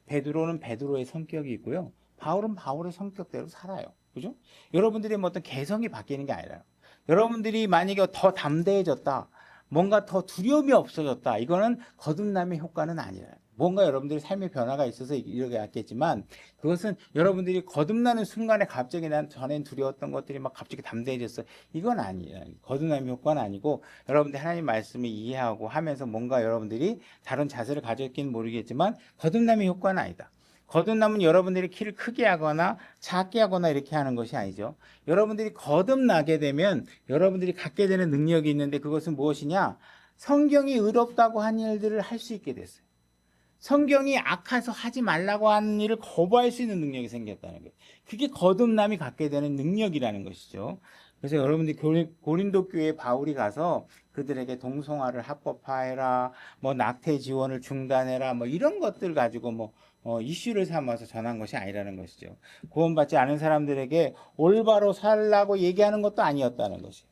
베드로는 베드로의 성격이 있고요. 바울은 바울의 성격대로 살아요. 그죠? 여러분들이 뭐 어떤 개성이 바뀌는 게 아니라 여러분들이 만약에 더 담대해졌다. 뭔가 더 두려움이 없어졌다. 이거는 거듭남의 효과는 아니라 뭔가 여러분들의 삶의 변화가 있어서 이렇게 왔겠지만 그것은 여러분들이 거듭나는 순간에 갑자기 난 전엔 두려웠던 것들이 막 갑자기 담대해졌어. 이건 아니에요. 거듭남의 효과는 아니고 여러분들 하나님 말씀을 이해하고 하면서 뭔가 여러분들이 다른 자세를 가졌기는 모르겠지만 거듭남의 효과는 아니다. 거듭남은 여러분들이 키를 크게 하거나 작게 하거나 이렇게 하는 것이 아니죠. 여러분들이 거듭나게 되면 여러분들이 갖게 되는 능력이 있는데 그것은 무엇이냐? 성경이 의롭다고 한 일들을 할 수 있게 됐어요. 성경이 악해서 하지 말라고 하는 일을 거부할 수 있는 능력이 생겼다는 거예요. 그게 거듭남이 갖게 되는 능력이라는 것이죠. 그래서 여러분들이 고린도 교회에 바울이 가서 그들에게 동성화를 합법화해라, 뭐 낙태 지원을 중단해라, 뭐 이런 것들 가지고 뭐 이슈를 삼아서 전한 것이 아니라는 것이죠. 구원받지 않은 사람들에게 올바로 살라고 얘기하는 것도 아니었다는 것이에요.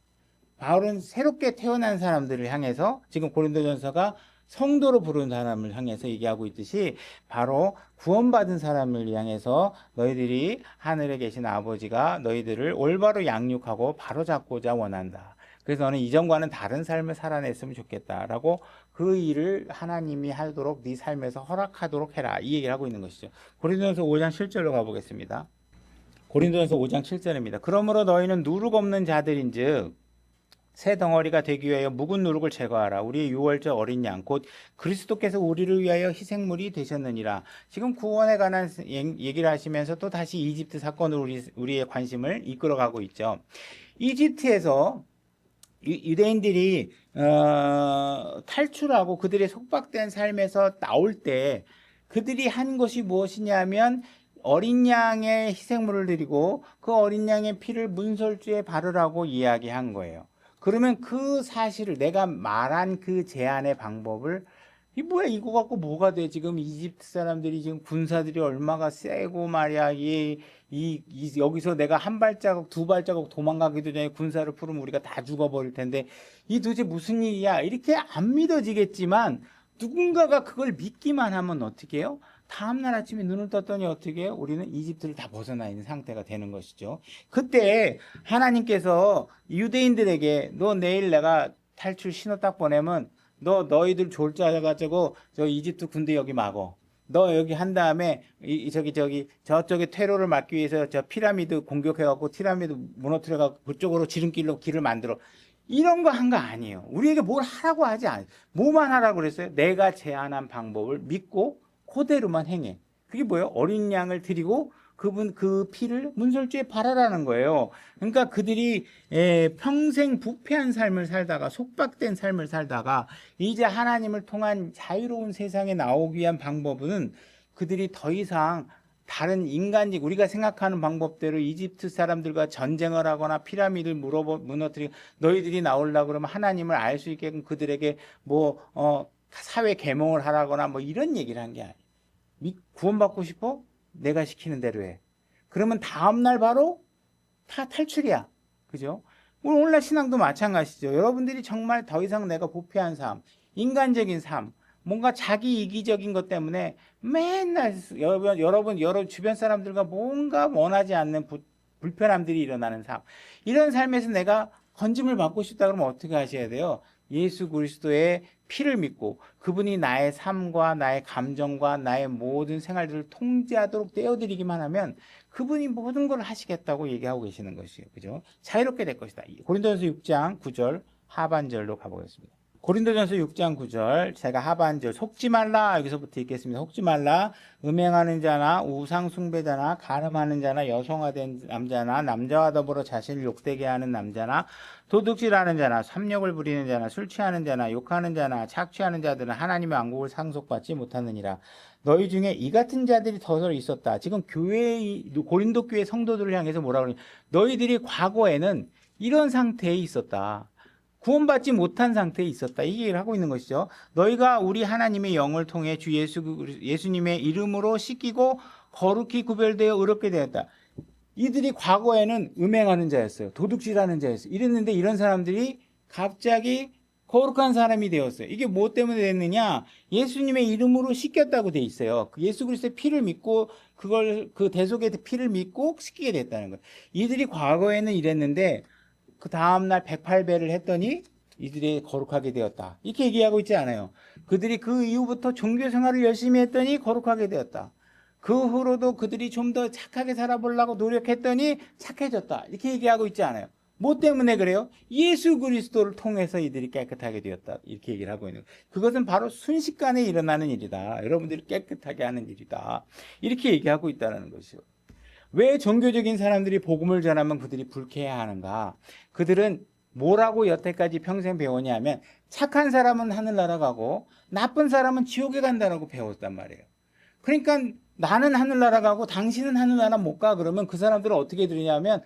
바울은 새롭게 태어난 사람들을 향해서 지금 고린도전서가 성도로 부르는 사람을 향해서 얘기하고 있듯이 바로 구원받은 사람을 향해서 너희들이 하늘에 계신 아버지가 너희들을 올바로 양육하고 바로잡고자 원한다. 그래서 너는 이전과는 다른 삶을 살아냈으면 좋겠다라고 그 일을 하나님이 하도록 네 삶에서 허락하도록 해라. 이 얘기를 하고 있는 것이죠. 고린도전서 5장 7절로 가보겠습니다. 고린도전서 5장 7절입니다. 그러므로 너희는 누룩 없는 자들인즉 새 덩어리가 되기 위하여 묵은 누룩을 제거하라. 우리의 유월절 어린 양 곧 그리스도께서 우리를 위하여 희생물이 되셨느니라. 지금 구원에 관한 얘기를 하시면서 또 다시 이집트 사건으로 우리의 관심을 이끌어가고 있죠. 이집트에서 유대인들이 탈출하고 그들의 속박된 삶에서 나올 때 그들이 한 것이 무엇이냐면 어린 양의 희생물을 드리고 그 어린 양의 피를 문설주에 바르라고 이야기한 거예요. 그러면 그 사실을 내가 말한 그 제안의 방법을 이 뭐야 이거 갖고 뭐가 돼? 지금 이집트 사람들이 지금 군사들이 얼마가 세고 말이야. 여기서 내가 한 발자국 두 발자국 도망가기도 전에 군사를 풀으면 우리가 다 죽어버릴 텐데 이 도대체 무슨 일이야? 이렇게 안 믿어지겠지만 누군가가 그걸 믿기만 하면 어떻게 해요? 다음날 아침에 눈을 떴더니 어떻게 해요? 우리는 이집트를 다 벗어나 있는 상태가 되는 것이죠. 그때 하나님께서 유대인들에게 너 내일 내가 탈출 신호 딱 보내면 너희들 졸자가지고 저 이집트 군대 여기 막어. 너 여기 한 다음에 저쪽에 테러를 막기 위해서 저 피라미드 공격해갖고 피라미드 무너뜨려갖고 그쪽으로 지름길로 길을 만들어. 이런 거 한 거 아니에요. 우리에게 뭘 하라고 하지 않아요. 뭐만 하라고 그랬어요? 내가 제안한 방법을 믿고 그대로만 행해. 그게 뭐예요? 어린 양을 드리고 그분 그 피를 문설주에 바라라는 거예요. 그러니까 그들이 평생 부패한 삶을 살다가 속박된 삶을 살다가 이제 하나님을 통한 자유로운 세상에 나오기 위한 방법은 그들이 더 이상 다른 인간직 우리가 생각하는 방법대로 이집트 사람들과 전쟁을 하거나 피라미드를 무너뜨리고 너희들이 나오려고 그러면 하나님을 알 수 있게끔 그들에게 사회 계몽을 하라거나 이런 얘기를 한 게 아니에요. 구원받고 싶어? 내가 시키는 대로 해. 그러면 다음날 바로 다 탈출이야. 그죠? 오늘날 신앙도 마찬가지죠. 여러분들이 정말 더 이상 내가 부패한 삶, 인간적인 삶, 뭔가 자기 이기적인 것 때문에 맨날 여러분 주변 사람들과 뭔가 원하지 않는 불편함들이 일어나는 삶. 이런 삶에서 내가 건짐을 받고 싶다 그러면 어떻게 하셔야 돼요? 예수 그리스도의 피를 믿고 그분이 나의 삶과 나의 감정과 나의 모든 생활들을 통제하도록 떼어드리기만 하면 그분이 모든 걸 하시겠다고 얘기하고 계시는 것이에요. 그죠? 자유롭게 될 것이다. 고린도전서 6장 9절 하반절로 가보겠습니다. 고린도전서 6장 9절 제가 하반절 속지 말라 여기서부터 읽겠습니다. 속지 말라 음행하는 자나 우상 숭배자나 간음하는 자나 여성화된 남자나 남자와 더불어 자신을 욕되게 하는 남자나 도둑질하는 자나 삼욕을 부리는 자나 술 취하는 자나 욕하는 자나 착취하는 자들은 하나님의 왕국을 상속받지 못하느니라. 너희 중에 이 같은 자들이 더러 있었다. 지금 고린도 교회 성도들을 향해서 뭐라 그러냐? 너희들이 과거에는 이런 상태에 있었다. 구원받지 못한 상태에 있었다. 이 얘기를 하고 있는 것이죠. 너희가 우리 하나님의 영을 통해 주 예수님의 이름으로 씻기고 거룩히 구별되어 의롭게 되었다. 이들이 과거에는 음행하는 자였어요. 도둑질하는 자였어요. 이랬는데 이런 사람들이 갑자기 거룩한 사람이 되었어요. 이게 뭐 때문에 됐느냐? 예수님의 이름으로 씻겼다고 돼 있어요. 예수 그리스도의 피를 믿고 그 대속의 피를 믿고 씻기게 됐다는 거예요. 이들이 과거에는 이랬는데 그 다음날 108배를 했더니 이들이 거룩하게 되었다. 이렇게 얘기하고 있지 않아요. 그들이 그 이후부터 종교 생활을 열심히 했더니 거룩하게 되었다. 그 후로도 그들이 좀 더 착하게 살아보려고 노력했더니 착해졌다. 이렇게 얘기하고 있지 않아요. 뭐 때문에 그래요? 예수 그리스도를 통해서 이들이 깨끗하게 되었다. 이렇게 얘기를 하고 있는 거예요. 그것은 바로 순식간에 일어나는 일이다. 여러분들이 깨끗하게 하는 일이다. 이렇게 얘기하고 있다는 것이요. 왜 종교적인 사람들이 복음을 전하면 그들이 불쾌해하는가? 그들은 뭐라고 여태까지 평생 배웠냐면 착한 사람은 하늘나라 가고 나쁜 사람은 지옥에 간다라고 배웠단 말이에요. 그러니까 나는 하늘나라 가고 당신은 하늘나라 못 가 그러면 그 사람들은 어떻게 들으냐면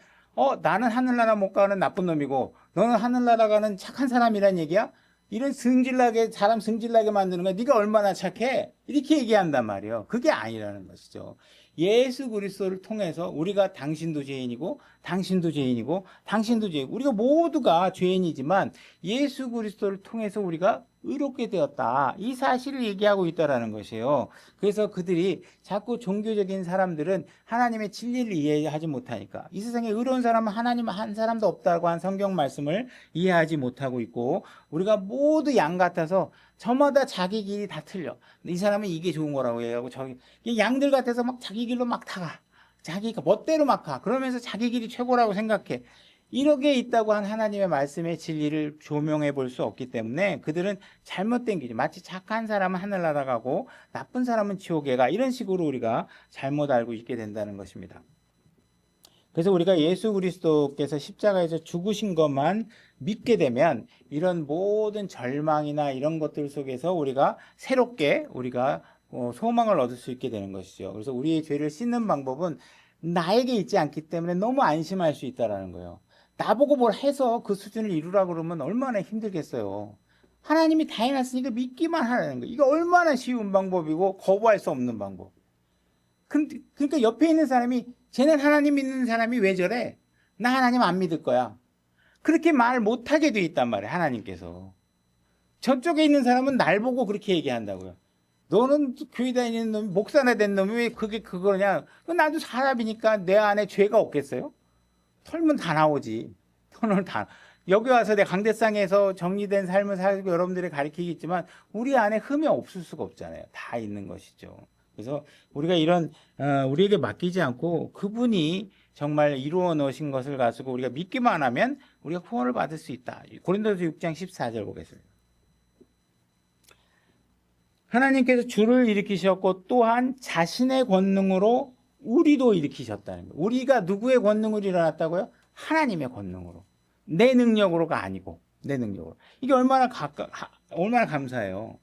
나는 하늘나라 못 가는 나쁜 놈이고 너는 하늘나라 가는 착한 사람이란 얘기야? 이런 사람 승질나게 만드는 거야. 네가 얼마나 착해? 이렇게 얘기한단 말이에요. 그게 아니라는 것이죠. 예수 그리스도를 통해서 우리가 당신도 죄인이고 당신도 죄인이고 당신도 죄인이고 우리가 모두가 죄인이지만 예수 그리스도를 통해서 우리가 의롭게 되었다. 이 사실을 얘기하고 있다라는 것이에요. 그래서 그들이 자꾸 종교적인 사람들은 하나님의 진리를 이해하지 못하니까 이 세상에 의로운 사람은 하나님 한 사람도 없다고 한 성경 말씀을 이해하지 못하고 있고 우리가 모두 양 같아서 저마다 자기 길이 다 틀려. 이 사람은 이게 좋은 거라고 얘기하고 양들 같아서 막 자기 길로 막 타가. 자기가 멋대로 막 가. 그러면서 자기 길이 최고라고 생각해. 이렇게 있다고 한 하나님의 말씀의 진리를 조명해 볼 수 없기 때문에 그들은 잘못된 기준, 마치 착한 사람은 하늘나라 가고 나쁜 사람은 지옥에 가, 이런 식으로 우리가 잘못 알고 있게 된다는 것입니다. 그래서 우리가 예수 그리스도께서 십자가에서 죽으신 것만 믿게 되면 이런 모든 절망이나 이런 것들 속에서 우리가 새롭게 우리가 소망을 얻을 수 있게 되는 것이죠. 그래서 우리의 죄를 씻는 방법은 나에게 있지 않기 때문에 너무 안심할 수 있다는 거예요. 나보고 뭘 해서 그 수준을 이루라고 그러면 얼마나 힘들겠어요. 하나님이 다 해놨으니까 믿기만 하라는 거예요. 이거 얼마나 쉬운 방법이고 거부할 수 없는 방법. 그러니까 옆에 있는 사람이 쟤는 하나님 믿는 사람이 왜 저래? 나 하나님 안 믿을 거야. 그렇게 말 못하게 돼 있단 말이에요. 하나님께서. 저쪽에 있는 사람은 날 보고 그렇게 얘기한다고요. 너는 교회 다니는 놈이 목사나 된 놈이 왜 그게 그거냐? 나도 사람이니까 내 안에 죄가 없겠어요? 털면 다 나오지. 털면 다. 여기 와서 내 강대상에서 정리된 삶을 살고 여러분들이 가르치겠지만 우리 안에 흠이 없을 수가 없잖아요. 다 있는 것이죠. 그래서 우리가 이런 우리에게 맡기지 않고 그분이 정말 이루어 놓으신 것을 가지고 우리가 믿기만 하면 우리가 구원을 받을 수 있다. 고린도서 6장 14절 보겠습니다. 하나님께서 주를 일으키셨고 또한 자신의 권능으로 우리도 일으키셨다는 거예요. 우리가 누구의 권능으로 일어났다고요? 하나님의 권능으로. 내 능력으로가 아니고 내 능력으로. 이게 얼마나 감사해요.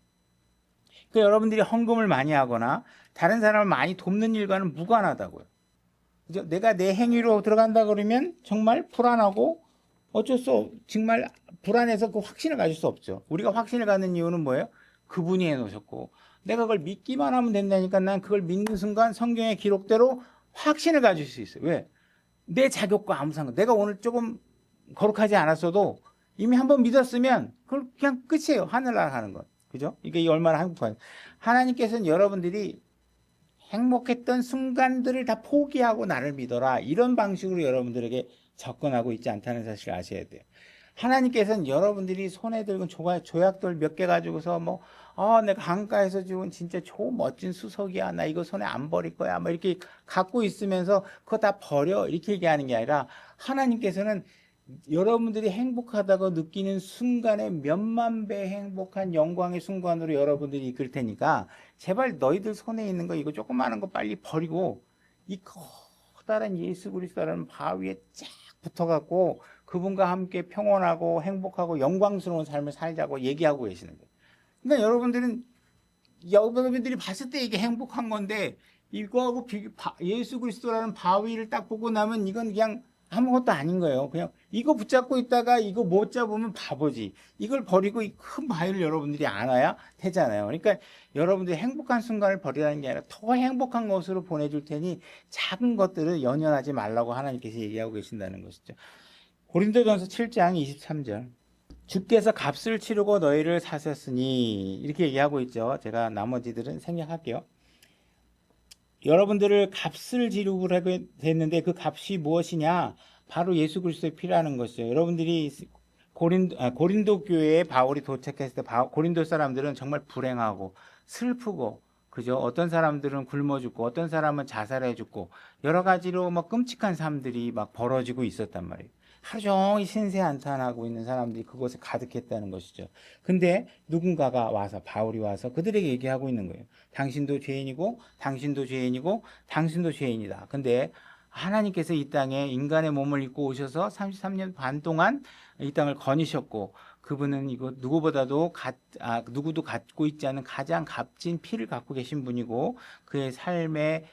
그러니까 여러분들이 헌금을 많이 하거나 다른 사람을 많이 돕는 일과는 무관하다고요. 그죠? 내가 내 행위로 들어간다 그러면 정말 불안하고 어쩔 수 없, 정말 불안해서 그 확신을 가질 수 없죠. 우리가 확신을 갖는 이유는 뭐예요? 그분이 해놓으셨고 내가 그걸 믿기만 하면 된다니까 난 그걸 믿는 순간 성경의 기록대로 확신을 가질 수 있어요. 왜? 내 자격과 아무 상관. 내가 오늘 조금 거룩하지 않았어도 이미 한번 믿었으면 그걸 그냥 끝이에요. 하늘나라 가는 건. 그죠? 이게 얼마나 행복한. 하나님께서는 여러분들이 행복했던 순간들을 다 포기하고 나를 믿어라. 이런 방식으로 여러분들에게 접근하고 있지 않다는 사실을 아셔야 돼요. 하나님께서는 여러분들이 손에 들고 조약돌 몇 개 가지고서 내가 강가에서 죽은 진짜 멋진 수석이야. 나 이거 손에 안 버릴 거야. 이렇게 갖고 있으면서 그거 다 버려. 이렇게 얘기하는 게 아니라 하나님께서는 여러분들이 행복하다고 느끼는 순간에 몇만 배 행복한 영광의 순간으로 여러분들이 이끌 테니까 제발 너희들 손에 있는 거 이거 조그마한 거 빨리 버리고 이 커다란 예수 그리스도라는 바위에 쫙 붙어갖고 그분과 함께 평온하고 행복하고 영광스러운 삶을 살자고 얘기하고 계시는 거예요. 그러니까 여러분들이 봤을 때 이게 행복한 건데 이거하고 예수 그리스도라는 바위를 딱 보고 나면 이건 그냥 아무것도 아닌 거예요. 그냥 이거 붙잡고 있다가 이거 못 잡으면 바보지. 이걸 버리고 이 큰 바위를 여러분들이 안아야 되잖아요. 그러니까 여러분들이 행복한 순간을 버리라는 게 아니라 더 행복한 것으로 보내줄 테니 작은 것들을 연연하지 말라고 하나님께서 얘기하고 계신다는 것이죠. 고린도전서 7장 23절. 주께서 값을 치르고 너희를 사셨으니 이렇게 얘기하고 있죠. 제가 나머지들은 생략할게요. 여러분들을 값을 지르고 했는데 그 값이 무엇이냐? 바로 예수 그리스도의 피라는 것이죠. 여러분들이 고린도 교회에 바울이 도착했을 때 고린도 사람들은 정말 불행하고 슬프고 그죠? 어떤 사람들은 굶어 죽고 어떤 사람은 자살해 죽고 여러 가지로 끔찍한 삶들이 벌어지고 있었단 말이에요. 하루 종일 신세한탄하고 있는 사람들이 그곳에 가득했다는 것이죠. 근데 누군가가 와서 바울이 와서 그들에게 얘기하고 있는 거예요. 당신도 죄인이고 당신도 죄인이고 당신도 죄인이다. 근데 하나님께서 이 땅에 인간의 몸을 입고 오셔서 33년 반 동안 이 땅을 거니셨고 그분은 이거 누구도 갖고 있지 않은 가장 값진 피를 갖고 계신 분이고 그의 삶의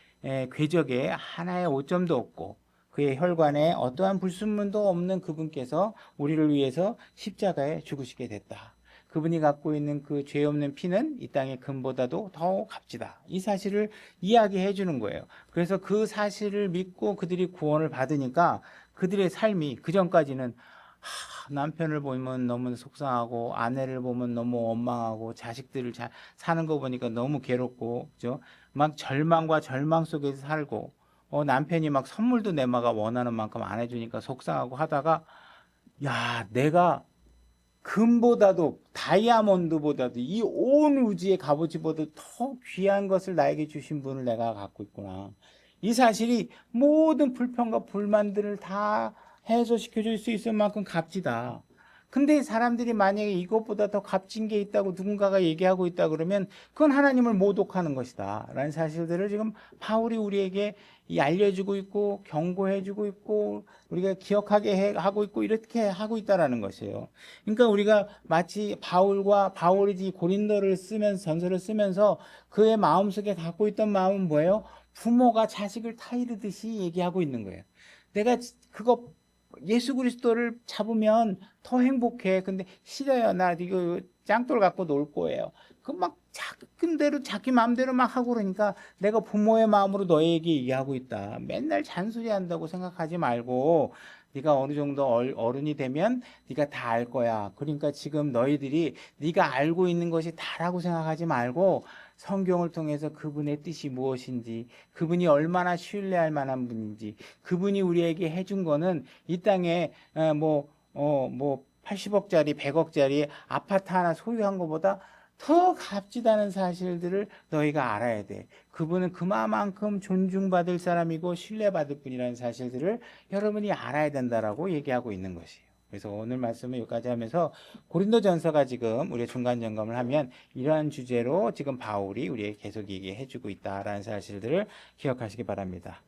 궤적에 하나의 오점도 없고 그의 혈관에 어떠한 불순물도 없는 그분께서 우리를 위해서 십자가에 죽으시게 됐다. 그분이 갖고 있는 그 죄 없는 피는 이 땅의 금보다도 더 값지다. 이 사실을 이야기해 주는 거예요. 그래서 그 사실을 믿고 그들이 구원을 받으니까 그들의 삶이 그전까지는 남편을 보면 너무 속상하고 아내를 보면 너무 원망하고 자식들을 사는 거 보니까 너무 괴롭고 그죠? 절망과 절망 속에서 살고 남편이 선물도 내가 원하는 만큼 안 해주니까 속상하고 하다가 야 내가 금보다도 다이아몬드보다도 이 온 우주의 값어치보다 더 귀한 것을 나에게 주신 분을 내가 갖고 있구나. 이 사실이 모든 불평과 불만들을 다 해소시켜 줄 수 있을 만큼 값지다. 근데 사람들이 만약에 이것보다 더 값진 게 있다고 누군가가 얘기하고 있다 그러면 그건 하나님을 모독하는 것이다 라는 사실들을 지금 바울이 우리에게 알려주고 있고 경고해주고 있고 우리가 기억하게 하고 있고 이렇게 하고 있다라는 것이에요. 그러니까 우리가 마치 바울이 고린도를 쓰면서 전서를 쓰면서 그의 마음속에 갖고 있던 마음은 뭐예요? 부모가 자식을 타이르듯이 얘기하고 있는 거예요. 내가 그거 예수 그리스도를 잡으면 더 행복해. 근데 싫어요. 나 이거 짱돌 갖고 놀 거예요. 그 막 자기 대로 자기 마음대로 막 하고 그러니까 내가 부모의 마음으로 너에게 얘기하고 있다. 맨날 잔소리한다고 생각하지 말고 네가 어느 정도 어른이 되면 네가 다 알 거야. 그러니까 지금 너희들이 네가 알고 있는 것이 다라고 생각하지 말고 성경을 통해서 그분의 뜻이 무엇인지, 그분이 얼마나 신뢰할 만한 분인지, 그분이 우리에게 해준 거는 이 땅에 뭐 80억짜리, 100억짜리 아파트 하나 소유한 것보다 더 값지다는 사실들을 너희가 알아야 돼. 그분은 그만큼 존중받을 사람이고 신뢰받을 분이라는 사실들을 여러분이 알아야 된다라고 얘기하고 있는 것이에요. 그래서 오늘 말씀을 여기까지 하면서 고린도전서가 지금 우리의 중간 점검을 하면 이러한 주제로 지금 바울이 우리에게 계속 얘기해 주고 있다라는 사실들을 기억하시기 바랍니다.